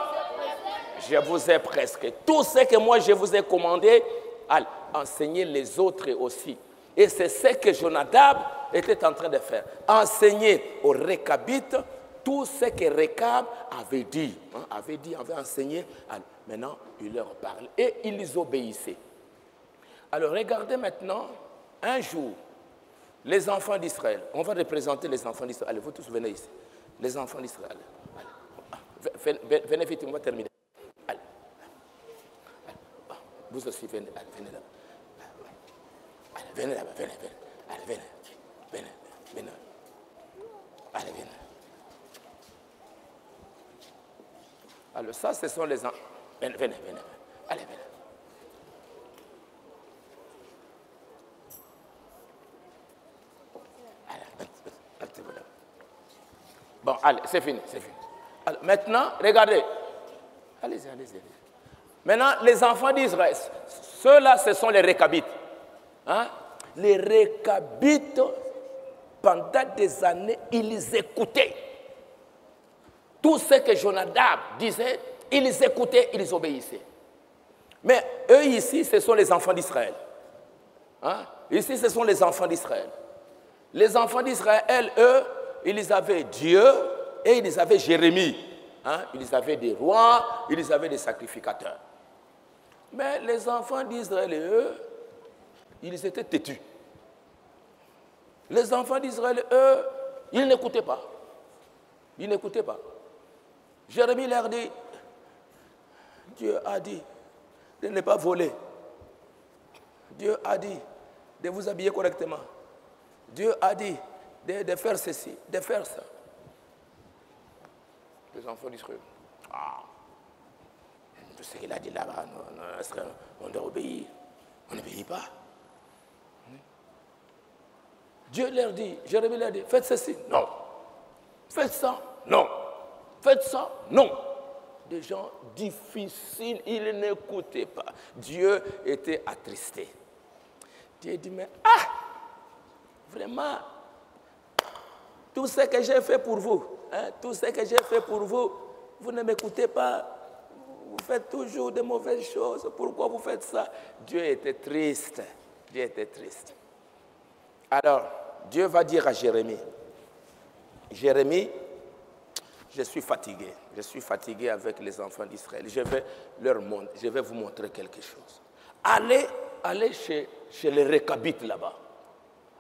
je vous ai prescrit. Tout ce que moi je vous ai commandé, allez, enseignez les autres aussi. Et c'est ce que Jonadab était en train de faire. Enseigner aux Récabites tout ce que Récab avait dit. Avait enseigné. Alors, maintenant, il leur parle. Et ils obéissaient. Alors, regardez maintenant, un jour, les enfants d'Israël. On va représenter les enfants d'Israël. Allez, vous tous venez ici. Les enfants d'Israël. Venez vite, on va terminer. Allez. Vous aussi, venez là. Allez, venez là-bas, venez. Allez, venez. Allez, venez. Alors, ça, ce sont les enfants. Venez. Allez, venez. Bon, allez, c'est fini. Alors, maintenant, regardez. Allez-y. Maintenant, les enfants d'Israël, ceux-là, ce sont les Récabites. Les Récabites, pendant des années, ils écoutaient. Tout ce que Jonadab disait, ils écoutaient, ils obéissaient. Mais eux ici, ce sont les enfants d'Israël. Ici, ce sont les enfants d'Israël. Les enfants d'Israël, eux, ils avaient Dieu et ils avaient Jérémie. hein, ils avaient des rois, ils avaient des sacrificateurs. Mais les enfants d'Israël et eux, ils étaient têtus. Les enfants d'Israël, eux, ils n'écoutaient pas. Ils n'écoutaient pas. Jérémie leur dit, Dieu a dit de ne pas voler. Dieu a dit de vous habiller correctement. Dieu a dit de faire ceci, de faire ça. Les enfants d'Israël. Ah, tout ce qu'il a dit là-bas, on doit obéir. On n'obéit pas. Dieu leur dit, Jérémie leur dit, faites ceci, non. Faites ça, non. Faites ça, non. Des gens difficiles, ils n'écoutaient pas. Dieu était attristé. Dieu dit, mais vraiment, tout ce que j'ai fait pour vous, hein, tout ce que j'ai fait pour vous, vous ne m'écoutez pas. Vous faites toujours de mauvaises choses. Pourquoi vous faites ça? Dieu était triste. Dieu était triste. Alors, Dieu va dire à Jérémie, Jérémie, je suis fatigué. Je suis fatigué avec les enfants d'Israël. Je vais vous montrer quelque chose. Allez chez les Récabites là-bas.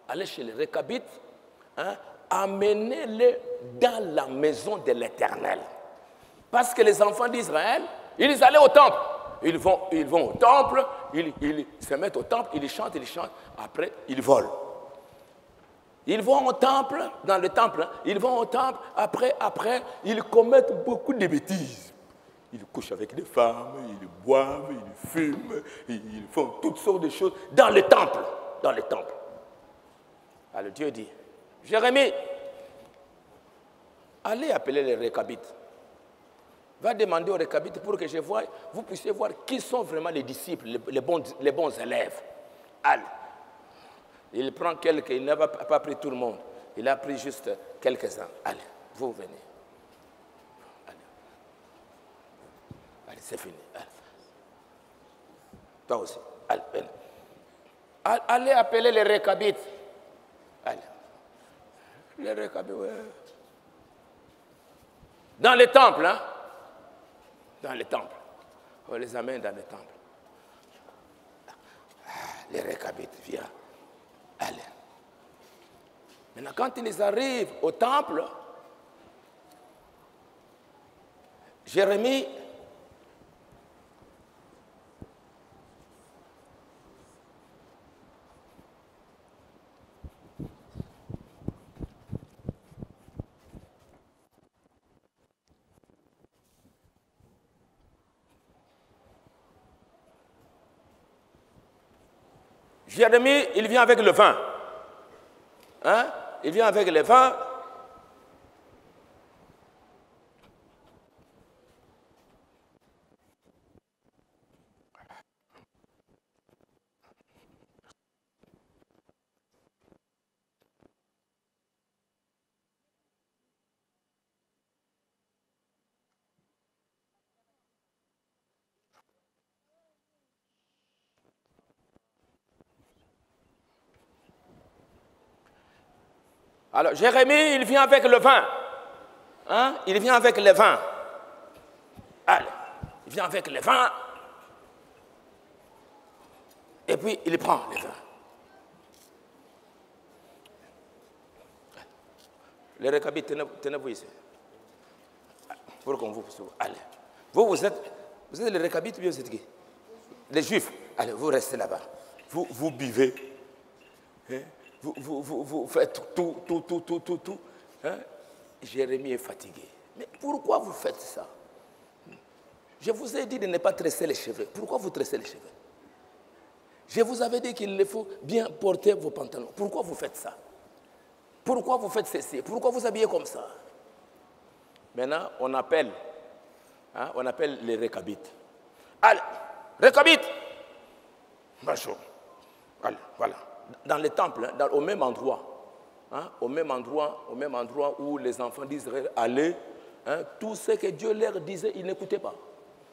Allez chez les Récabites, hein, amenez-les dans la maison de l'Éternel. Parce que les enfants d'Israël, ils allaient au temple. Ils vont au temple, ils se mettent au temple, ils chantent, après ils volent. Ils vont au temple, dans le temple, hein, ils vont au temple, après, ils commettent beaucoup de bêtises. Ils couchent avec des femmes, ils boivent, ils fument, ils font toutes sortes de choses dans le temple. Dans le temple. Alors Dieu dit, Jérémie, allez appeler les Récabites. Va demander aux Récabites pour que vous puissiez voir qui sont vraiment les disciples, les bons élèves. Allez. Il prend quelques, il n'a pas pris tout le monde. Il a pris juste quelques-uns. Allez, vous venez. Allez, c'est fini. Allez. Toi aussi. Allez, venez. Allez appeler les Récabites. Allez. Les Récabites, ouais. Dans les temples, hein? Dans les temples. On les amène dans les temples. Les Récabites, viens. Allez. Maintenant, quand ils arrivent au temple, Jérémie il vient avec le vin. Hein? Il vient avec le vin. Alors, Jérémie, il vient avec le vin. Hein? Il vient avec le vin. Allez, il vient avec le vin. Et puis, il prend le vin. Les Récabites, tenez-vous ici. Pour qu'on vous... Allez. Vous êtes les Récabites ou bien vous êtes qui? Les Juifs. Allez, vous restez là-bas. Vous buvez. Hein? Vous faites tout. Hein? Jérémie est fatigué. Mais pourquoi vous faites ça? Je vous ai dit de ne pas tresser les cheveux. Pourquoi vous tressez les cheveux? Je vous avais dit qu'il faut bien porter vos pantalons. Pourquoi vous faites ça? Pourquoi vous faites ceci? Pourquoi vous habillez comme ça? Maintenant, on appelle les Récabites. Allez, Récabites! Bonjour. Allez, voilà. Dans les temples, hein, au même endroit, hein, au même endroit où les enfants d'Israël allaient, hein, tout ce que Dieu leur disait, ils n'écoutaient pas.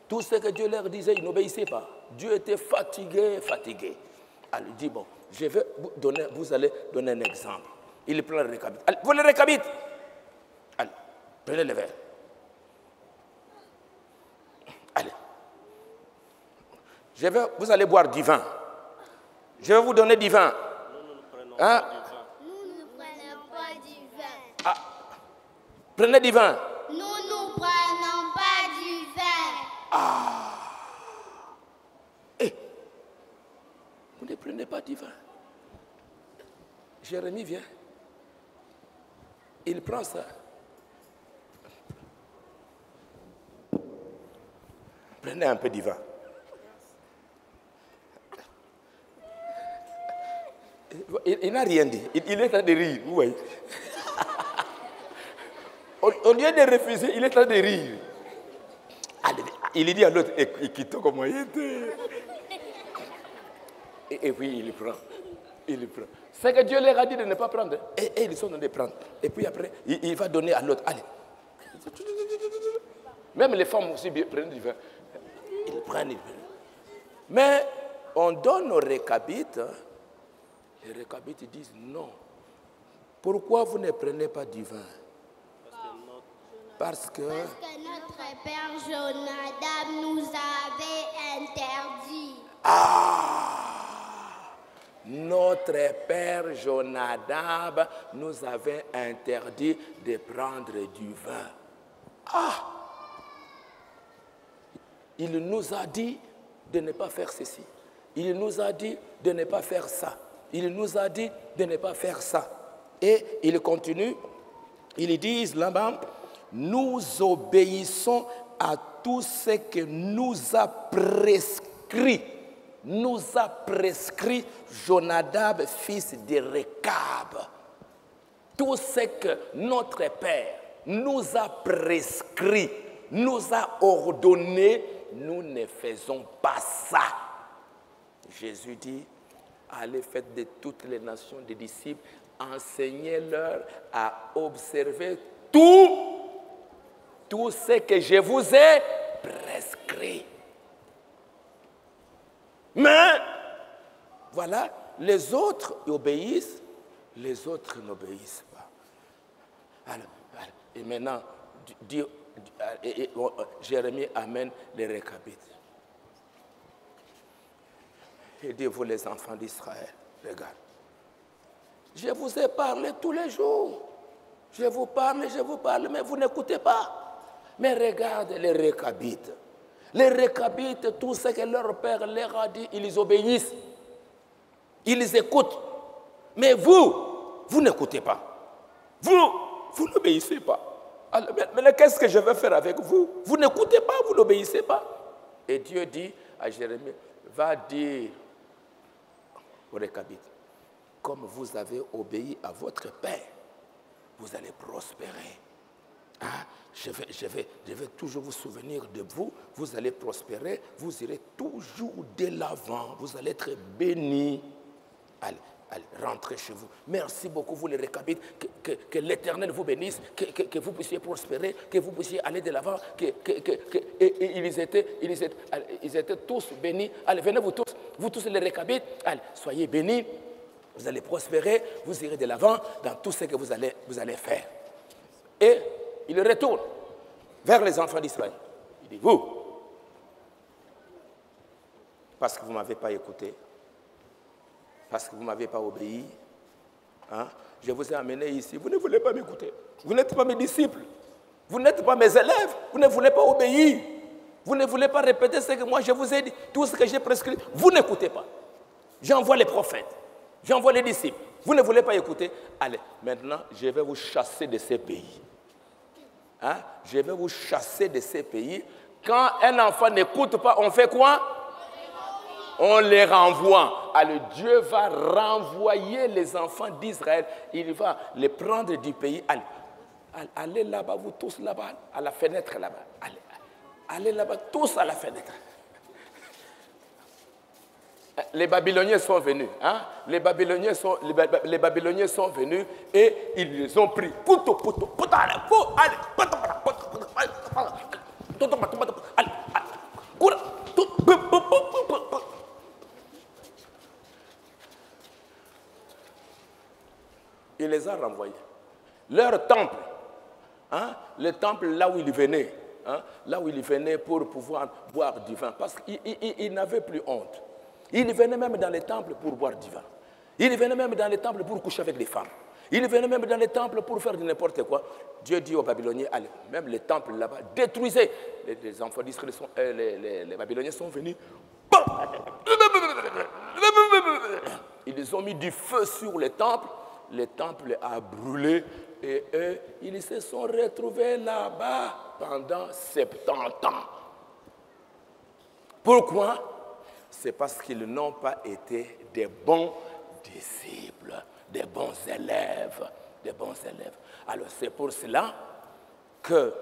Tout ce que Dieu leur disait, ils n'obéissaient pas. Dieu était fatigué. Alors il dit, bon, vous allez donner un exemple. Il prend les Récabites. Allez, vous les Récabites! Allez, prenez le verre. Vous allez boire du vin. Je vais vous donner du vin. Nous ne prenons Hein? pas du vin. Nous ne prenons pas du vin. Prenez du vin. Nous ne prenons pas du vin. Vous ne prenez pas du vin. Jérémie vient. Il prend ça. Prenez un peu du vin. Il n'a rien dit. Il est en train de rire. Vous voyez. Au lieu de refuser, il est en train de rire. Allez, il dit à l'autre, quitte comment il était. Et puis il prend. Il prend. C'est que Dieu leur a dit de ne pas prendre. Et ils sont en train de prendre. Et puis après, il va donner à l'autre. Allez. Même les femmes aussi prennent du vin. Ils prennent. Mais on donne aux récabites. Les récabites disent non. Pourquoi vous ne prenez pas du vin? Parce que notre père Jonadab nous avait interdit. Notre père Jonadab nous avait interdit de prendre du vin. Il nous a dit de ne pas faire ceci. Il nous a dit de ne pas faire ça. Il nous a dit de ne pas faire ça. Et il continue, ils disent là-bas, nous obéissons à tout ce que nous a prescrit. Nous a prescrit Jonadab, fils de Récab. Tout ce que notre Père nous a prescrit, nous a ordonné, nous ne faisons pas ça. Jésus dit, allez faites de toutes les nations des disciples, enseignez-leur à observer tout ce que je vous ai prescrit. Mais, voilà, les autres obéissent, les autres n'obéissent pas. Alors, et maintenant, Jérémie amène les récabites. Il dit, vous les enfants d'Israël, regarde. Je vous ai parlé tous les jours. Je vous parle, mais vous n'écoutez pas. Mais regarde les récabites. Les récabites, tout ce que leur père leur a dit, ils obéissent. Ils écoutent. Mais vous n'écoutez pas. Vous n'obéissez pas. Alors, mais qu'est-ce que je vais faire avec vous? Vous n'écoutez pas, vous n'obéissez pas. Et Dieu dit à Jérémie, va dire aux récabites, comme vous avez obéi à votre père, vous allez prospérer. Hein? Je vais toujours vous souvenir de vous, vous allez prospérer, vous irez toujours de l'avant, vous allez être bénis. Allez, rentrez chez vous. Merci beaucoup, vous les récabites, que l'Éternel vous bénisse, que vous puissiez prospérer, que vous puissiez aller de l'avant, ils étaient tous bénis. Allez, venez vous tous les récabites, allez, soyez bénis, vous allez prospérer, vous irez de l'avant dans tout ce que vous allez faire. Et il retourne vers les enfants d'Israël. Il dit, vous, parce que vous ne m'avez pas écouté, parce que vous ne m'avez pas obéi, hein, je vous ai amené ici, vous ne voulez pas m'écouter. Vous n'êtes pas mes disciples, vous n'êtes pas mes élèves, vous ne voulez pas obéir, vous ne voulez pas répéter ce que moi je vous ai dit, tout ce que j'ai prescrit, vous n'écoutez pas. J'envoie les prophètes, j'envoie les disciples, vous ne voulez pas écouter. Allez, maintenant, je vais vous chasser de ces pays. Hein? Je vais vous chasser de ces pays. Quand un enfant n'écoute pas, on fait quoi? On les renvoie. Alors Dieu va renvoyer les enfants d'Israël. Il va les prendre du pays. Allez là-bas, vous tous là-bas, à la fenêtre là-bas. Allez là-bas, tous à la fenêtre. Les Babyloniens sont venus. Hein? Les Babyloniens sont venus et ils les ont pris. Il les a renvoyés. Leur temple, hein, le temple là où ils venaient, hein, là où il venait pour pouvoir boire du vin, parce qu'il n'avait plus honte. Il venait même dans les temples pour boire du vin. Il venait même dans les temples pour coucher avec les femmes. Il venait même dans les temples pour faire de n'importe quoi. Dieu dit aux Babyloniens, allez, même les temples là-bas, détruisez. Les enfants d'Israël, les Babyloniens sont venus. Ils ont mis du feu sur les temples a brûlé et eux, ils se sont retrouvés là-bas pendant 70 ans. Pourquoi? C'est parce qu'ils n'ont pas été des bons disciples, des bons élèves, Alors c'est pour cela que,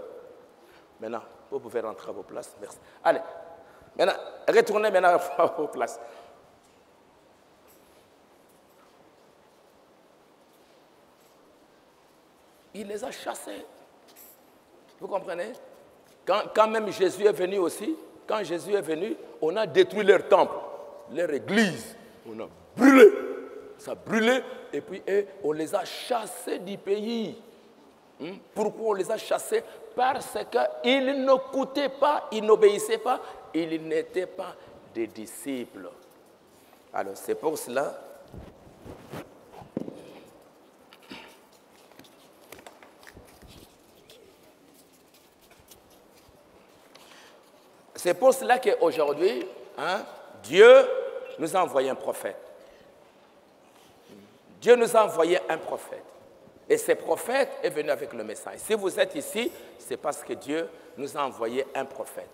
maintenant, vous pouvez rentrer à vos places, merci. Allez, maintenant, retournez maintenant à vos places. Il les a chassés. Vous comprenez? Quand même Jésus est venu aussi, quand Jésus est venu, on a détruit leur temple, leur église. On a brûlé. Ça a brûlé et puis on les a chassés du pays. Pourquoi on les a chassés? Parce qu'ils n'écoutaient pas, ils n'obéissaient pas, ils n'étaient pas des disciples. Alors c'est pour cela. C'est pour cela qu'aujourd'hui, Dieu nous a envoyé un prophète. Dieu nous a envoyé un prophète. Et ce prophète est venu avec le message. Si vous êtes ici, c'est parce que Dieu nous a envoyé un prophète.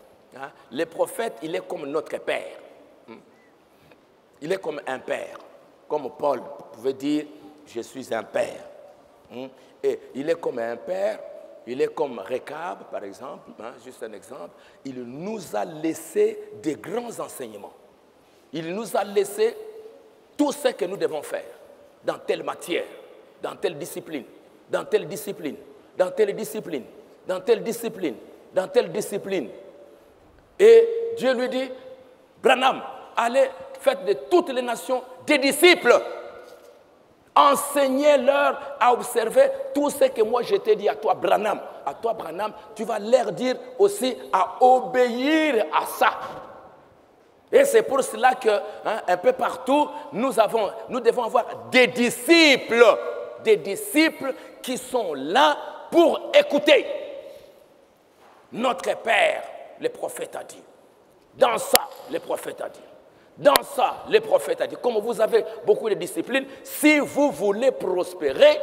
Le prophète, il est comme notre père. Il est comme un père. Comme Paul pouvait dire, je suis un père. Et il est comme un père. Il est comme Rekab, par exemple, juste un exemple. Il nous a laissé des grands enseignements. Il nous a laissé tout ce que nous devons faire dans telle matière, dans telle discipline, dans telle discipline, dans telle discipline, dans telle discipline, dans telle discipline. Et Dieu lui dit, Branham, allez, faites de toutes les nations des disciples. Enseignez-leur à observer tout ce que moi je t'ai dit à toi, Branham. À toi, Branham, tu vas leur dire aussi à obéir à ça. Et c'est pour cela que, un peu partout, nous devons avoir des disciples qui sont là pour écouter. Notre Père, le prophète a dit. Dans ça, le prophète a dit. Dans ça, le prophète a dit, comme vous avez beaucoup de disciplines, si vous voulez prospérer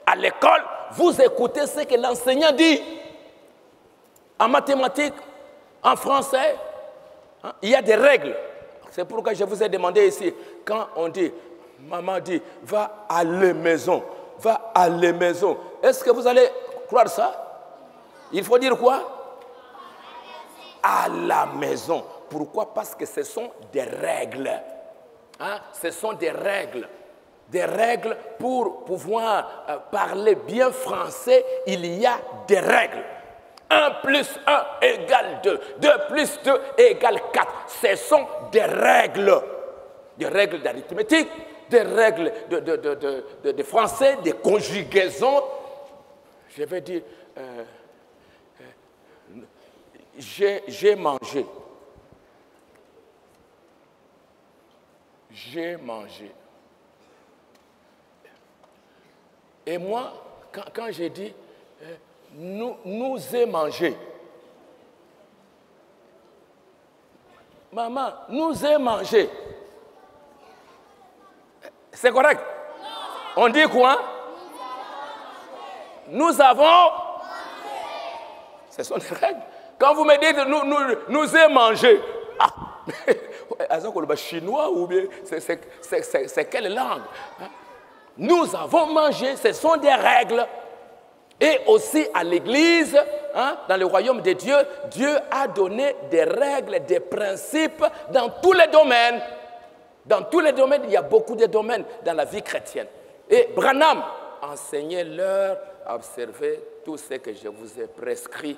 à l'école, vous écoutez ce que l'enseignant dit. En mathématiques, en français, il y a des règles. C'est pourquoi je vous ai demandé ici, quand on dit, maman dit, va à la maison, va à la maison. Est-ce que vous allez croire ça? Il faut dire quoi? À la maison. Pourquoi? Parce que ce sont des règles. Ce sont des règles. Des règles pour pouvoir parler bien français, il y a des règles. 1 plus 1 égale 2. 2 plus 2 égale 4. Ce sont des règles. Des règles d'arithmétique, des règles de français, des conjugaisons. Je vais dire, j'ai mangé. J'ai mangé. Et moi, quand j'ai dit, nous ai mangé. Maman, nous ai mangé. C'est correct? On dit quoi? Nous avons mangé. Ce sont des règles. Quand vous me dites, nous ai mangé. Chinois ou bien c'est quelle langue? Nous avons mangé, ce sont des règles. Et aussi à l'église, dans le royaume de Dieu, Dieu a donné des règles, des principes dans tous les domaines. Dans tous les domaines, il y a beaucoup de domaines dans la vie chrétienne. Et Branham, enseignez-leur à observer tout ce que je vous ai prescrit.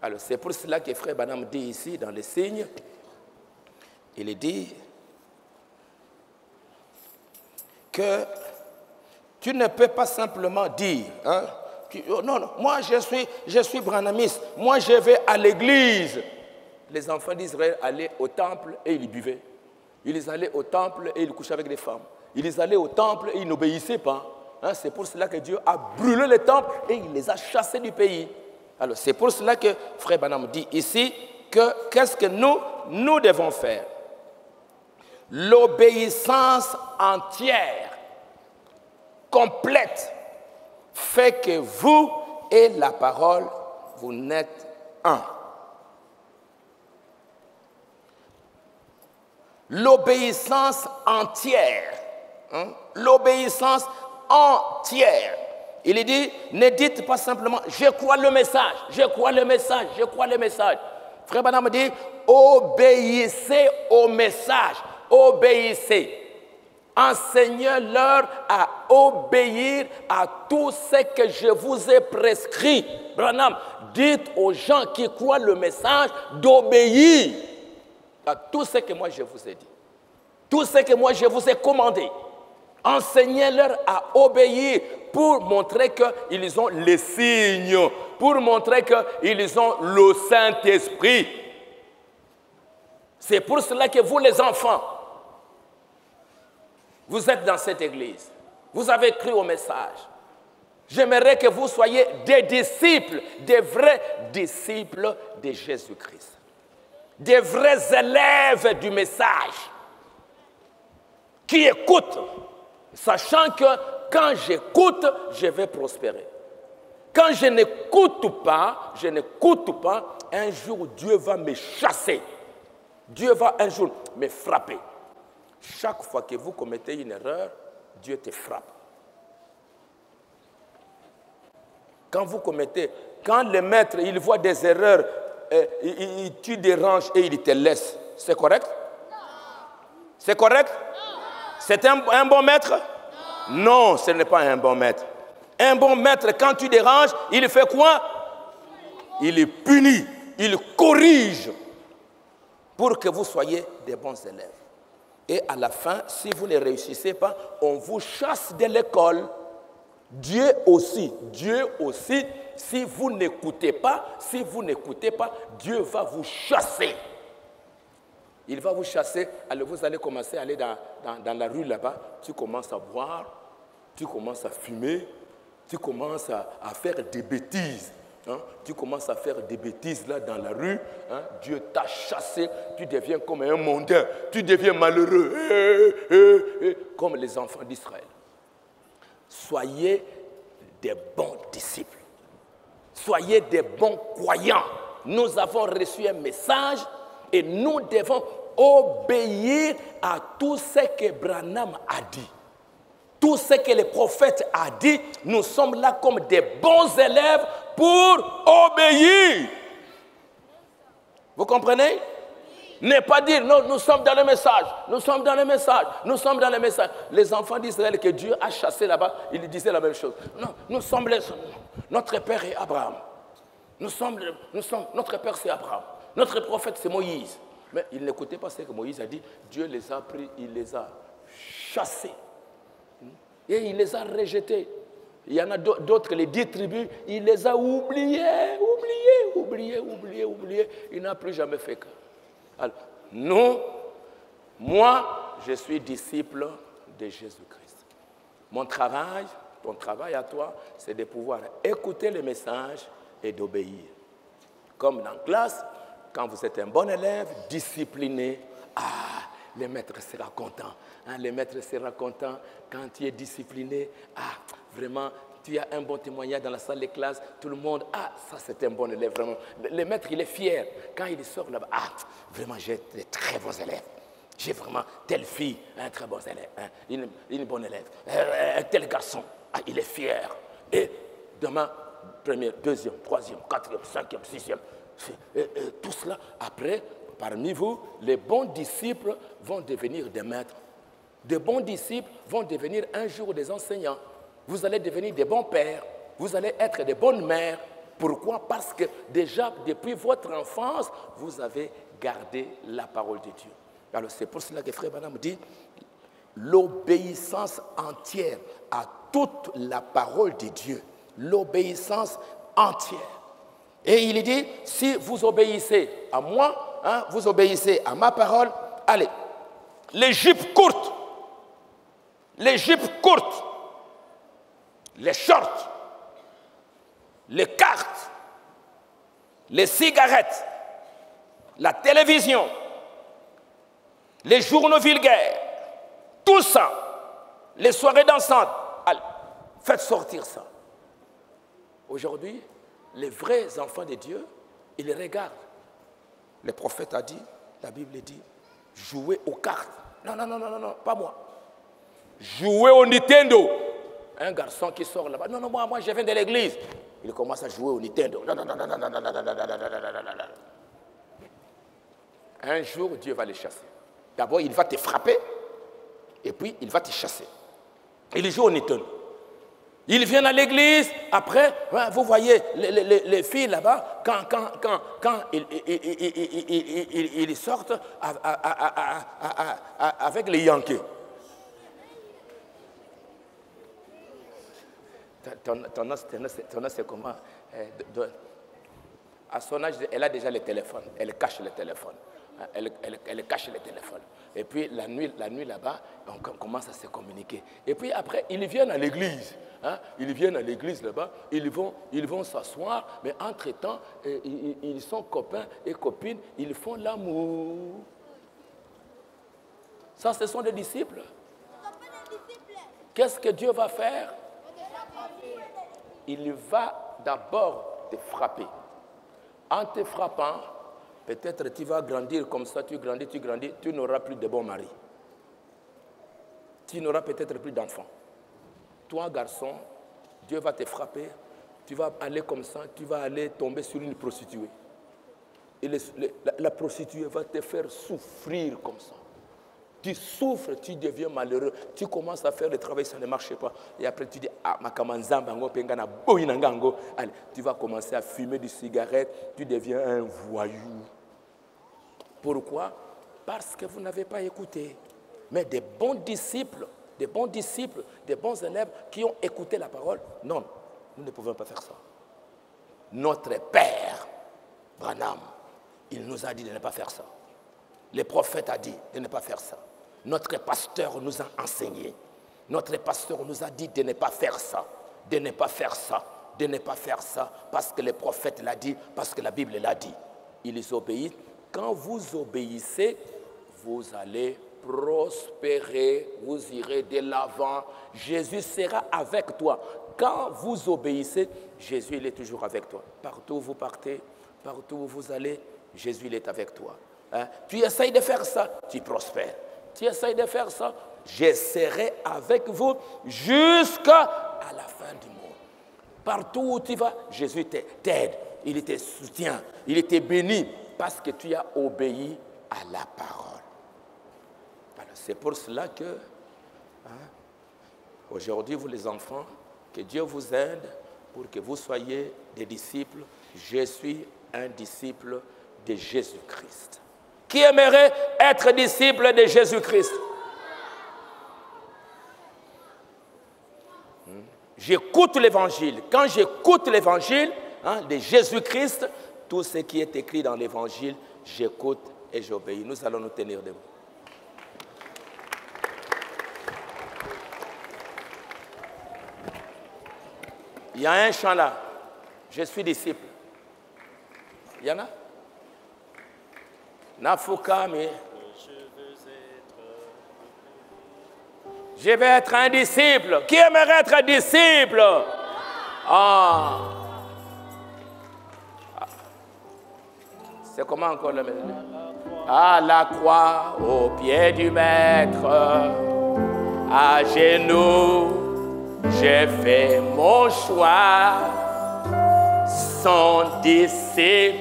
Alors c'est pour cela que Frère Branham dit ici dans les signes, il dit que tu ne peux pas simplement dire, Non, non, moi je suis branhamiste. Moi je vais à l'église. Les enfants d'Israël allaient au temple et ils buvaient. Ils allaient au temple et ils couchaient avec des femmes. Ils allaient au temple et ils n'obéissaient pas. Hein, c'est pour cela que Dieu a brûlé le temple et il les a chassés du pays. Alors c'est pour cela que Frère Branham dit ici que qu'est-ce que nous devons faire? L'obéissance entière, complète, fait que vous et la parole, vous n'êtes un. L'obéissance entière. Hein? L'obéissance entière. Il dit, ne dites pas simplement, je crois le message, je crois le message, je crois le message. Frère Branham dit, obéissez au message, obéissez. Enseignez-leur à obéir à tout ce que je vous ai prescrit. Branham, dites aux gens qui croient le message d'obéir à tout ce que moi je vous ai dit. Tout ce que moi je vous ai commandé. Enseignez-leur à obéir pour montrer qu'ils ont les signes, pour montrer qu'ils ont le Saint-Esprit. C'est pour cela que vous les enfants, vous êtes dans cette église. Vous avez cru au message. J'aimerais que vous soyez des disciples, des vrais disciples de Jésus-Christ. Des vrais élèves du message. Qui écoutent, sachant que quand j'écoute, je vais prospérer. Quand je n'écoute pas, un jour Dieu va me chasser. Dieu va un jour me frapper. Chaque fois que vous commettez une erreur, Dieu te frappe. Quand le maître il voit des erreurs, tu déranges et il te laisse, c'est correct? C'est correct? C'est un bon maître? Non, ce n'est pas un bon maître. Un bon maître, quand tu déranges, il fait quoi? Il punit, il corrige pour que vous soyez des bons élèves. Et à la fin, si vous ne réussissez pas, on vous chasse de l'école. Dieu aussi, si vous n'écoutez pas, Dieu va vous chasser. Il va vous chasser, alors vous allez commencer à aller dans la rue là-bas, tu commences à boire, tu commences à fumer, tu commences à faire des bêtises. Hein? Tu commences à faire des bêtises là dans la rue, hein? Dieu t'a chassé, tu deviens comme un mondain, tu deviens malheureux, comme les enfants d'Israël. Soyez des bons disciples, soyez des bons croyants. Nous avons reçu un message et nous devons obéir à tout ce que Branham a dit. Tout ce que le prophète a dit, nous sommes là comme des bons élèves pour obéir. Vous comprenez? Ne pas dire, non, nous sommes dans le message, nous sommes dans le message, nous sommes dans le message. Les enfants d'Israël que Dieu a chassés là-bas, ils disaient la même chose. Non, nous sommes notre père est Abraham. Notre père c'est Abraham. Notre prophète c'est Moïse. Mais ils n'écoutaient pas ce que Moïse a dit. Dieu les a pris, il les a chassés. Et il les a rejetés. Il y en a d'autres, les 10 tribus, il les a oubliés. Il n'a plus jamais fait que. Alors, moi, je suis disciple de Jésus-Christ. Mon travail, ton travail à toi, c'est de pouvoir écouter le message et d'obéir. Comme dans la classe, quand vous êtes un bon élève, discipliné, le maître sera content. Hein, le maître sera content quand tu es discipliné. Vraiment, tu as un bon témoignage dans la salle de classe. Tout le monde, ça c'est un bon élève, vraiment. Le maître, il est fier. Quand il sort là-bas, vraiment, j'ai de très bons élèves. J'ai vraiment telle fille, un très bon élève, une bonne élève. Un tel garçon, il est fier. Et demain, première, deuxième, troisième, quatrième, cinquième, sixième. Tout cela, après, parmi vous, les bons disciples vont devenir des maîtres. De bons disciples vont devenir un jour des enseignants. Vous allez devenir des bons pères. Vous allez être des bonnes mères. Pourquoi? Parce que déjà, depuis votre enfance, vous avez gardé la parole de Dieu. Alors c'est pour cela que Frère Branham dit l'obéissance entière à toute la parole de Dieu l'obéissance entière. Et il dit, si vous obéissez à moi, hein, vous obéissez à ma parole, allez, les jupes courtes, les shorts, les cartes, les cigarettes, la télévision, les journaux vulgaires, tout ça, les soirées dansantes, allez, faites sortir ça. Aujourd'hui, les vrais enfants de Dieu, ils les regardent. Le prophète a dit, la Bible dit, jouez aux cartes. Non, pas moi. Jouez au Nintendo. Un garçon qui sort là-bas, non, moi je viens de l'église. Il commence à jouer au Nintendo. Un jour, Dieu va les chasser. D'abord, il va te frapper, et puis il va te chasser. Il joue au Nintendo. Ils viennent à l'église, après, vous voyez les filles là-bas, quand ils sortent avec les Yankees. Ton os, c'est comment? À son âge, elle a déjà le téléphone. Elle cache le téléphone. Elle cache le téléphone. Et puis la nuit là-bas, on commence à se communiquer. Et puis après, ils viennent à l'église. Hein? Ils viennent à l'église là-bas, ils vont s'asseoir, mais entre-temps, ils sont copains et copines, ils font l'amour. Ça, ce sont des disciples. Qu'est-ce que Dieu va faire? Il va d'abord te frapper. En te frappant, peut-être tu vas grandir comme ça, tu grandis, tu n'auras plus de bons maris. Tu n'auras peut-être plus d'enfants. Toi, garçon, Dieu va te frapper, tu vas aller comme ça, tu vas aller tomber sur une prostituée. Et la prostituée va te faire souffrir comme ça. Tu souffres, tu deviens malheureux, tu commences à faire le travail, ça ne marche pas. Et après tu dis, ah, allez, tu vas commencer à fumer des cigarettes, tu deviens un voyou. Pourquoi? Parce que vous n'avez pas écouté. Mais des bons disciples, des bons élèves qui ont écouté la parole, non, nous ne pouvons pas faire ça. Notre Père, Branham, il nous a dit de ne pas faire ça. Le prophète a dit de ne pas faire ça. Notre pasteur nous a enseigné. Notre pasteur nous a dit de ne pas faire ça, de ne pas faire ça, de ne pas faire ça, parce que le prophète l'a dit, parce que la Bible l'a dit. Ils obéissent. Quand vous obéissez, vous allez prospérer, vous irez de l'avant. Jésus sera avec toi. Quand vous obéissez, Jésus il est toujours avec toi. Partout où vous partez, partout où vous allez, Jésus il est avec toi. Hein? Tu essayes de faire ça, tu prospères. Tu essayes de faire ça, je serai avec vous jusqu'à la fin du monde. Partout où tu vas, Jésus t'aide, il te soutient, il te bénit parce que tu as obéi à la parole. C'est pour cela que, aujourd'hui, vous les enfants, que Dieu vous aide pour que vous soyez des disciples. Je suis un disciple de Jésus-Christ. Qui aimerait être disciple de Jésus-Christ? J'écoute l'évangile. Quand j'écoute l'évangile de Jésus-Christ, tout ce qui est écrit dans l'évangile, j'écoute et j'obéis. Nous allons nous tenir debout. Il y a un chant là. Je suis disciple. Il y en a? Nafukami. Je vais être un disciple. Qui aimerait être un disciple? Ah. C'est comment encore le mélodie? À la croix, au pied du maître, à genoux, j'ai fait mon choix. Son disciple,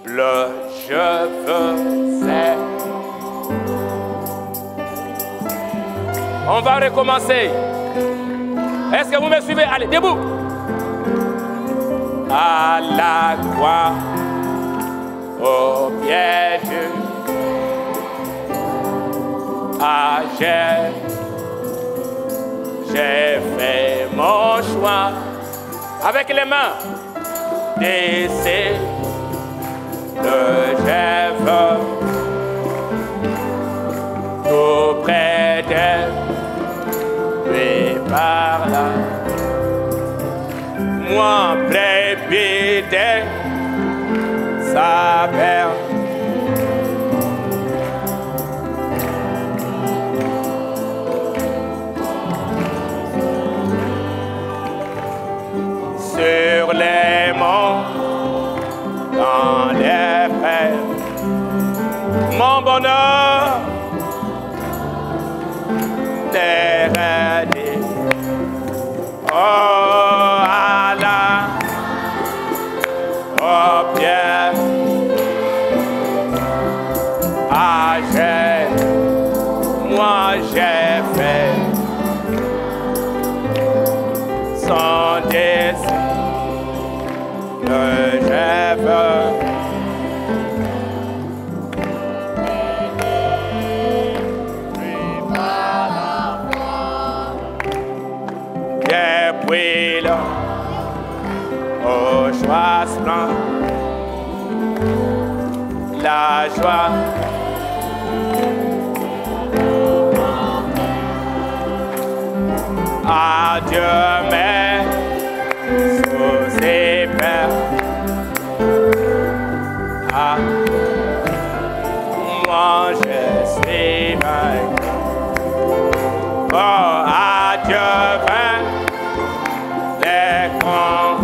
je veux être. On va recommencer. Est-ce que vous me suivez? Allez, debout. À la croix, au pied du j'ai fait mon choix. Avec les mains. D'ici, le chef, tout près d'elle, lui par là. Moi, précipité, sa perte. Sur les monts, dans les fers, mon bonheur t'est rédit. Oh Allah, oh Pierre, ah moi j'ai fait son dessein. Que je veux depuis là au choix blanc la joie adieu mais sous ses pères. Ah, moi je suis vaincu. Oh, adieu, les grands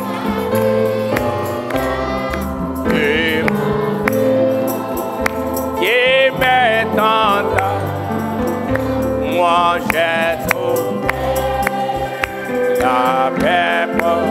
qui m'étendent. Moi j'ai trouvé la paix pour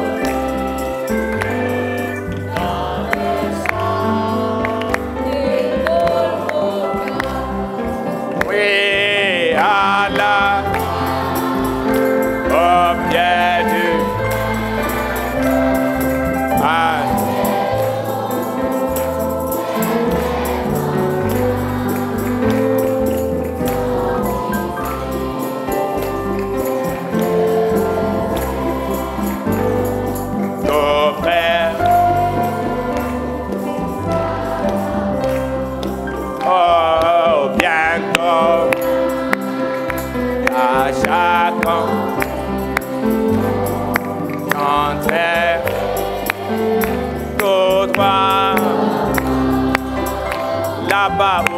là-bas où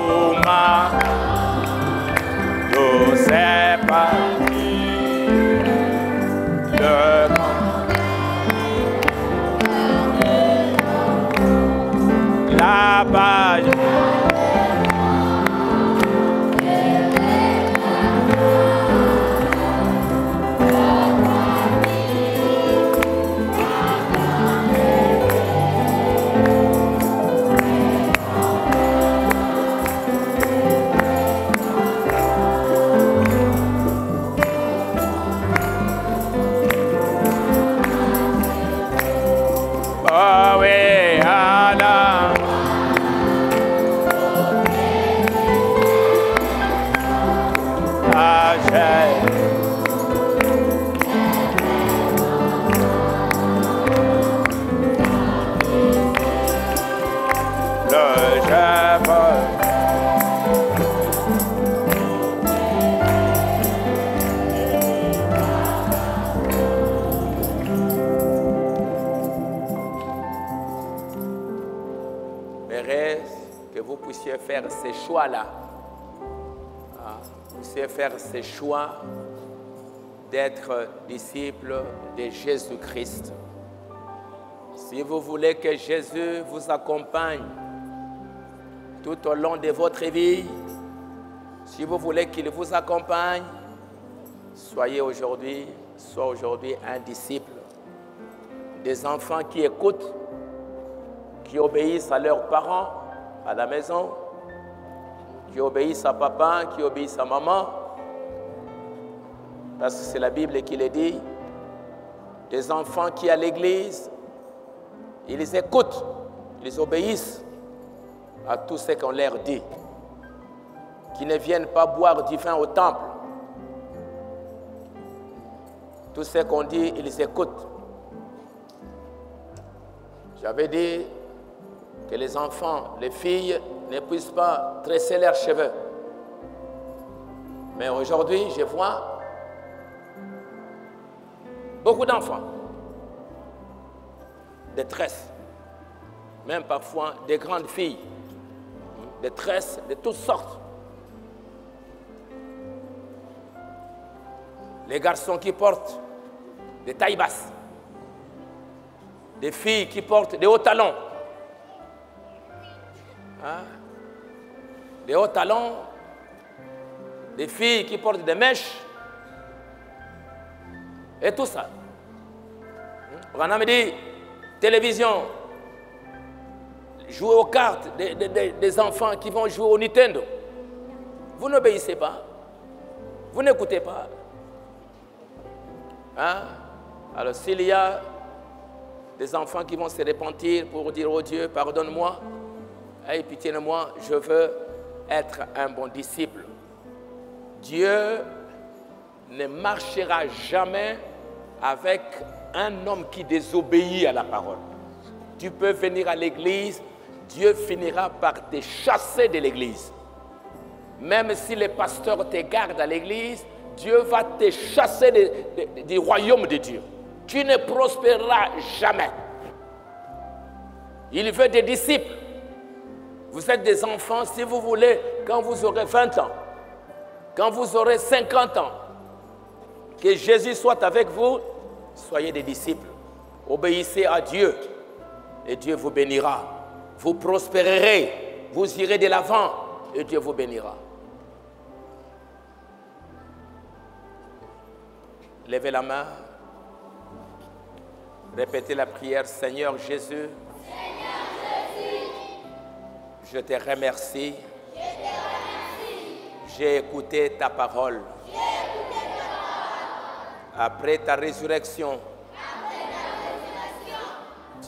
ma je sais pas le là-bas faire ces choix-là. Vous puissiez faire ces choix d'être disciple de Jésus-Christ. Si vous voulez que Jésus vous accompagne tout au long de votre vie, si vous voulez qu'il vous accompagne, soyez aujourd'hui, sois aujourd'hui un disciple. Des enfants qui écoutent, qui obéissent à leurs parents à la maison, qui obéissent à papa, qui obéissent à maman, parce que c'est la Bible qui le dit. Des enfants qui à l'église, ils écoutent, ils obéissent à tout ce qu'on leur dit, qui ne viennent pas boire du vin au temple. Tout ce qu'on dit, ils écoutent. J'avais dit que les enfants, les filles ne puissent pas tresser leurs cheveux. Mais aujourd'hui, je vois beaucoup d'enfants, des tresses, même parfois des grandes filles, des tresses de toutes sortes. Les garçons qui portent des tailles basses, des filles qui portent des hauts talons. Hein? Des hauts talons, des filles qui portent des mèches, et tout ça. On a dit, télévision, jouer aux cartes, des enfants qui vont jouer au Nintendo. Vous n'obéissez pas, vous n'écoutez pas. Hein? Alors s'il y a des enfants qui vont se repentir pour dire oh Dieu, pardonne-moi, aie pitié de moi, je veux être un bon disciple. Dieu ne marchera jamais avec un homme qui désobéit à la parole. Tu peux venir à l'église, Dieu finira par te chasser de l'église. Même si les pasteurs te gardent à l'église, Dieu va te chasser du royaume de Dieu. Tu ne prospéreras jamais. Il veut des disciples. Vous êtes des enfants, si vous voulez, quand vous aurez 20 ans, quand vous aurez 50 ans, que Jésus soit avec vous, soyez des disciples. Obéissez à Dieu et Dieu vous bénira. Vous prospérerez, vous irez de l'avant et Dieu vous bénira. Levez la main. Répétez la prière. Seigneur Jésus, je te remercie. J'ai écouté ta parole. Après ta résurrection,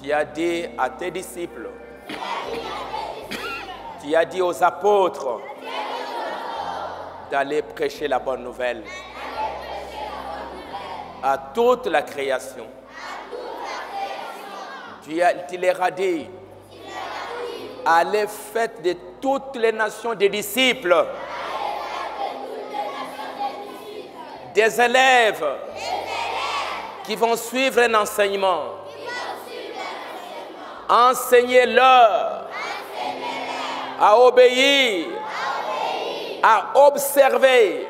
tu as dit à tes disciples, tu as dit aux apôtres d'aller prêcher la bonne nouvelle à toute la création. Tu leur as dit, allez faites de toutes les nations des disciples, des élèves qui vont suivre un enseignement. Enseignez-leur à obéir, à observer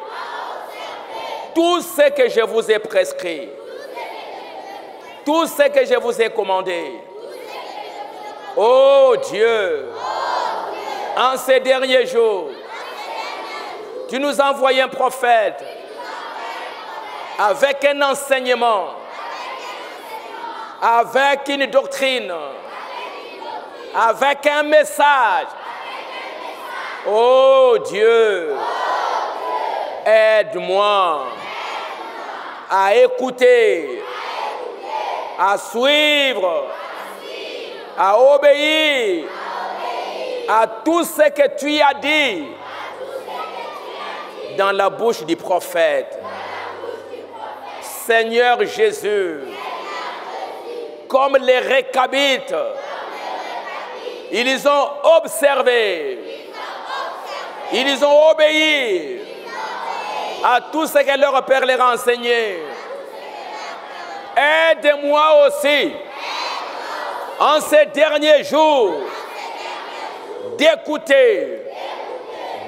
tout ce que je vous ai prescrit, tout ce que je vous ai commandé. Oh Dieu, en ces derniers jours, tu nous as envoyé un prophète avec un enseignement, avec une doctrine, avec un message. Oh Dieu, aide-moi à écouter, à suivre, à obéir à tout ce que tu as dit dans la bouche du prophète. Seigneur Jésus, comme les Récabites, ils ont observé, ils ont obéi à tout ce que leur Père leur a enseigné. Aide-moi aussi, en ces derniers jours, d'écouter,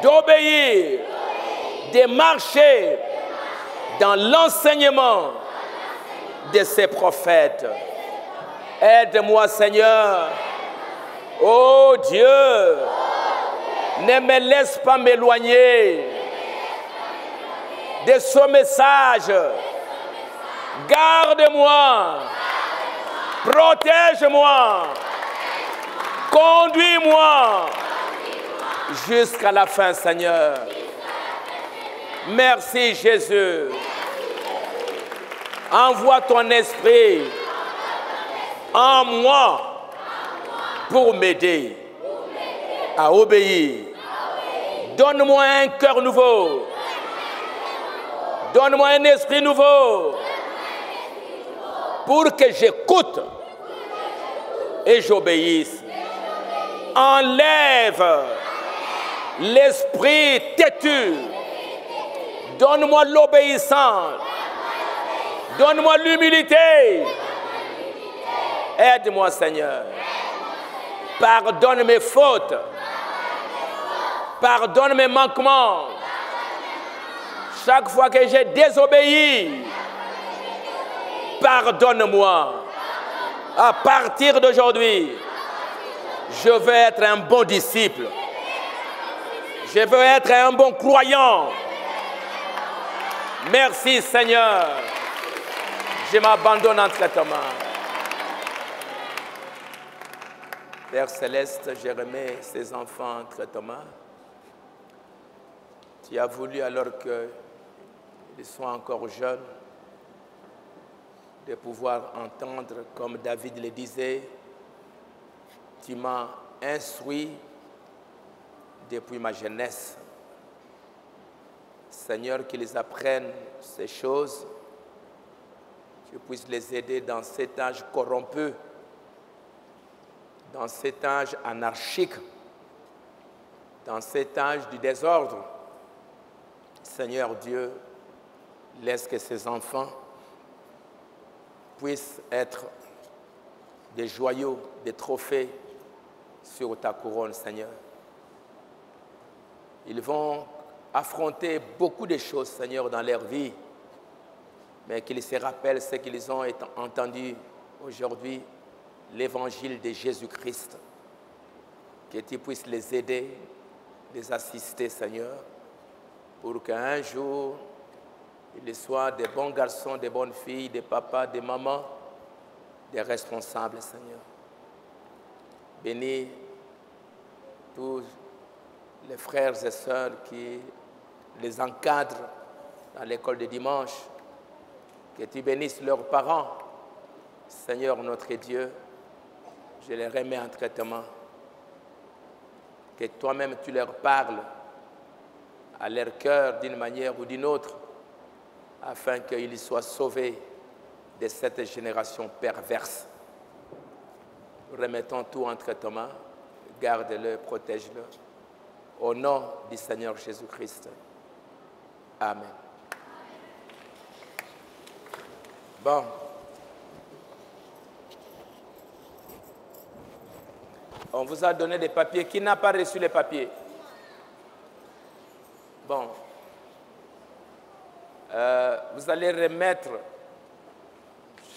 d'obéir, de marcher dans l'enseignement de ces prophètes. Aide-moi, Seigneur. Oh Dieu, ne me laisse pas m'éloigner de ce message. Garde-moi, protège-moi, conduis-moi jusqu'à la fin, Seigneur. Merci Jésus. Envoie ton esprit en moi pour m'aider à obéir. Donne-moi un cœur nouveau. Donne-moi un esprit nouveau pour que j'écoute et j'obéisse. Enlève l'esprit têtu. Donne-moi l'obéissance. Donne-moi l'humilité. Aide-moi, Seigneur. Pardonne mes fautes. Pardonne mes manquements. Chaque fois que j'ai désobéi, pardonne-moi. À partir d'aujourd'hui, je veux être un bon disciple. Je veux être un bon croyant. Merci, Seigneur. Je m'abandonne entre tes mains. Père Céleste, je remets ces enfants entre tes mains. Tu as voulu, alors qu'ils sont encore jeunes, de pouvoir entendre, comme David le disait, tu m'as instruit depuis ma jeunesse. Seigneur, qu'ils apprennent ces choses, que tu puisses les aider dans cet âge corrompu, dans cet âge anarchique, dans cet âge du désordre. Seigneur Dieu, laisse que ces enfants puissent être des joyaux, des trophées sur ta couronne, Seigneur. Ils vont affronter beaucoup de choses, Seigneur, dans leur vie, mais qu'ils se rappellent ce qu'ils ont entendu aujourd'hui, l'évangile de Jésus-Christ. Que tu puisses les aider, les assister, Seigneur, pour qu'un jour, ils soient des bons garçons, des bonnes filles, des papas, des mamans, des responsables, Seigneur. Bénis tous les frères et sœurs qui les encadrent dans l'école de dimanche. Que tu bénisses leurs parents. Seigneur notre Dieu, je les remets entre tes mains. Que toi-même tu leur parles à leur cœur d'une manière ou d'une autre, afin qu'ils soient sauvés de cette génération perverse. Nous remettons tout entre tes mains. Garde-le, protège-le. Au nom du Seigneur Jésus-Christ. Amen. Bon. On vous a donné des papiers. Qui n'a pas reçu les papiers? Bon. Vous allez remettre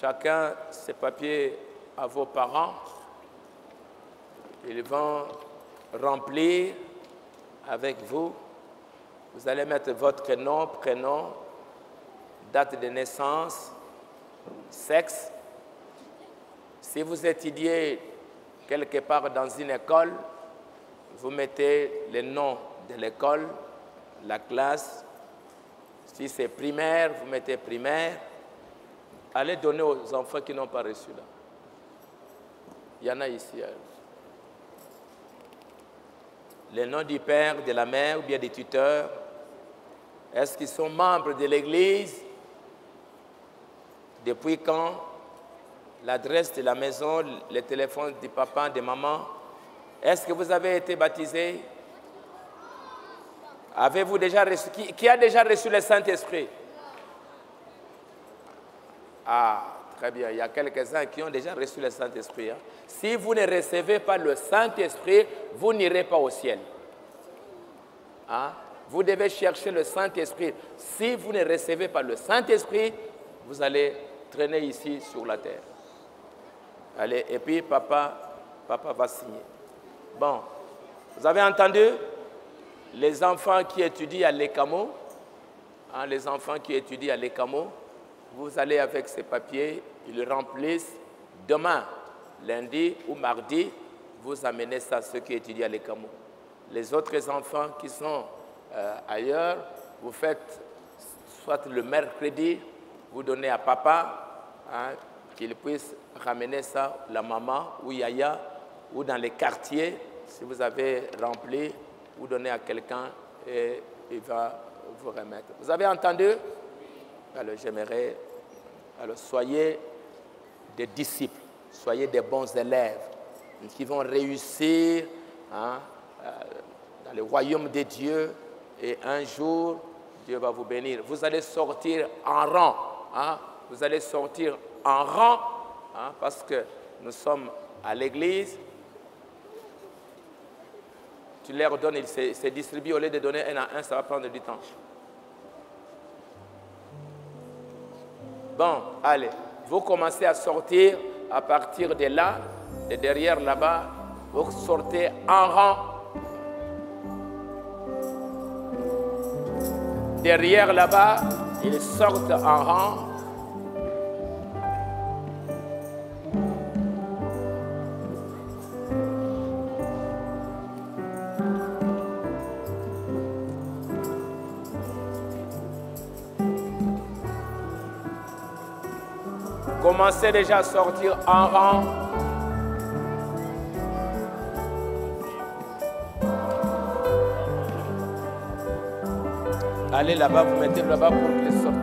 chacun ces papiers à vos parents. Ils vont remplir avec vous. Vous allez mettre votre nom, prénom, date de naissance, sexe. Si vous étudiez quelque part dans une école, vous mettez le nom de l'école, la classe. Si c'est primaire, vous mettez primaire. Allez donner aux enfants qui n'ont pas reçu là. Il y en a ici. Le nom du père, de la mère ou bien des tuteurs. Est-ce qu'ils sont membres de l'église? Depuis quand? L'adresse de la maison, le téléphone du papa, de maman. Est-ce que vous avez été baptisé? Avez-vous déjà reçu? Qui a déjà reçu le Saint-Esprit? Ah, très bien. Il y a quelques-uns qui ont déjà reçu le Saint-Esprit. Hein? Si vous ne recevez pas le Saint-Esprit, vous n'irez pas au ciel. Hein? Vous devez chercher le Saint-Esprit. Si vous ne recevez pas le Saint-Esprit, vous allez traîner ici sur la terre. Allez, et puis papa va signer. Bon, vous avez entendu? Les enfants qui étudient à l'ECAMO, hein, les enfants qui étudient à l'ECAMO, vous allez avec ces papiers, ils remplissent demain, lundi ou mardi, vous amenez ça à ceux qui étudient à l'ECAMO. Les autres enfants qui sont ailleurs, vous faites soit le mercredi, vous donnez à papa, hein, qu'il puisse ramener ça, la maman ou Yaya, ou dans les quartiers, si vous avez rempli, vous donnez à quelqu'un et il va vous remettre. Vous avez entendu? Alors j'aimerais, soyez des disciples, soyez des bons élèves. qui vont réussir hein, dans le royaume de Dieu. Et un jour, Dieu va vous bénir. Vous allez sortir en rang. Hein, vous allez sortir en rang hein, parce que nous sommes à l'église. Tu leur donnes, ils se distribuent. Au lieu de donner un à un, ça va prendre du temps. Bon, allez. Vous commencez à sortir à partir de là, de derrière là-bas. Vous sortez en rang. Derrière là-bas, ils sortent en rang. Commencez déjà à sortir en rang. Allez là-bas, vous mettez là-bas pour qu'ils sortent.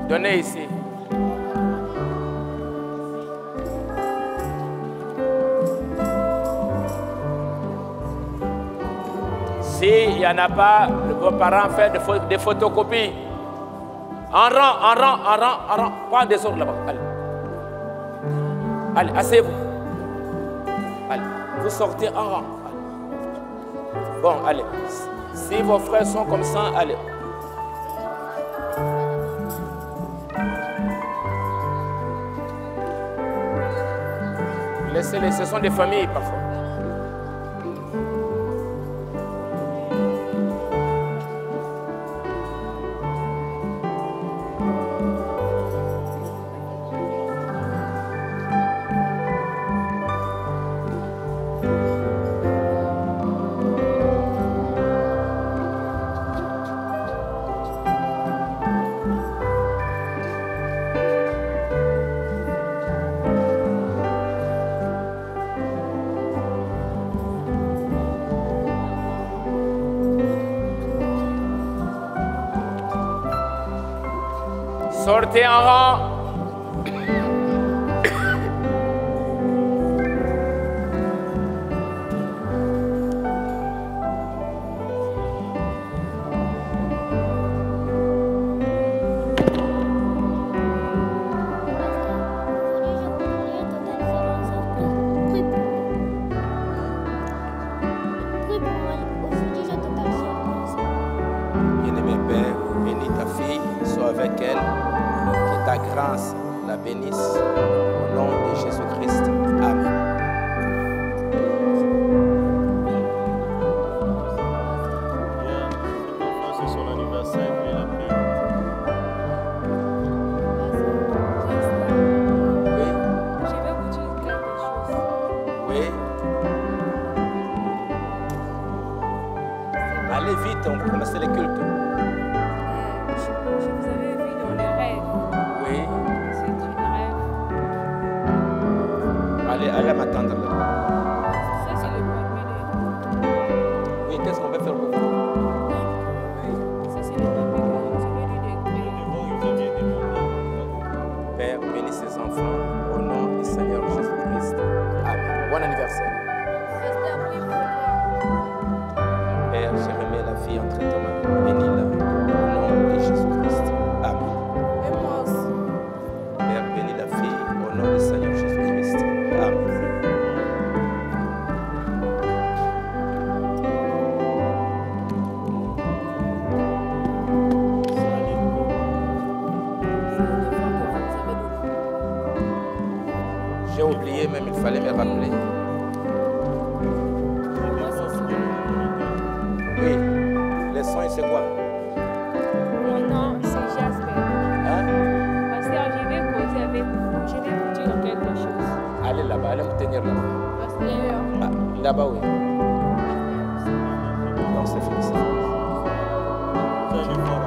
Donnez ici. S'il n'y en a pas, vos parents font des photocopies. En rang. Pas en désordre là-bas. Allez. Allez, asseyez-vous. Allez, vous sortez en rang. Allez. Bon, allez. Si vos frères sont comme ça, allez. Laissez-les, ce sont des familles parfois. Sortez en rang. Bien-aimé Père, bénis ta fille, sois avec elle. Que ta grâce la bénisse au nom de Jésus-Christ. Amen. C'est son anniversaire, mais la paix. Oui, Je vais vous dire quelque chose. oui. Allez vite, on va commencer les cultes. Je vous avais vu dans le rêve. Oui. C'est une rêve. Allez m'attendre là. Ça, c'est le premier de... Oui, qu'est-ce qu'on va faire pour vous? Ça, c'est le premier que je vais lui décrire. Père, bénis ses enfants au nom du Seigneur Jésus-Christ. Amen. Bon anniversaire. Père, j'ai remis la vie entre tes mains. Bénis-la au nom de Jésus-Christ. Amen. Et moi aussi. Père, bénis la fille au nom du Seigneur Jésus-Christ. Amen. J'ai oublié, même il fallait me rappeler. Oui, les sons, c'est quoi? Mon nom, c'est Jasper. Hein? Pasteur, je vais causer avec vous. Je vais vous dire quelque chose. Allez là-bas, allez me tenir là-bas. Pasteur, Ah, là-bas, oui. Non, c'est fini. Vous allez voir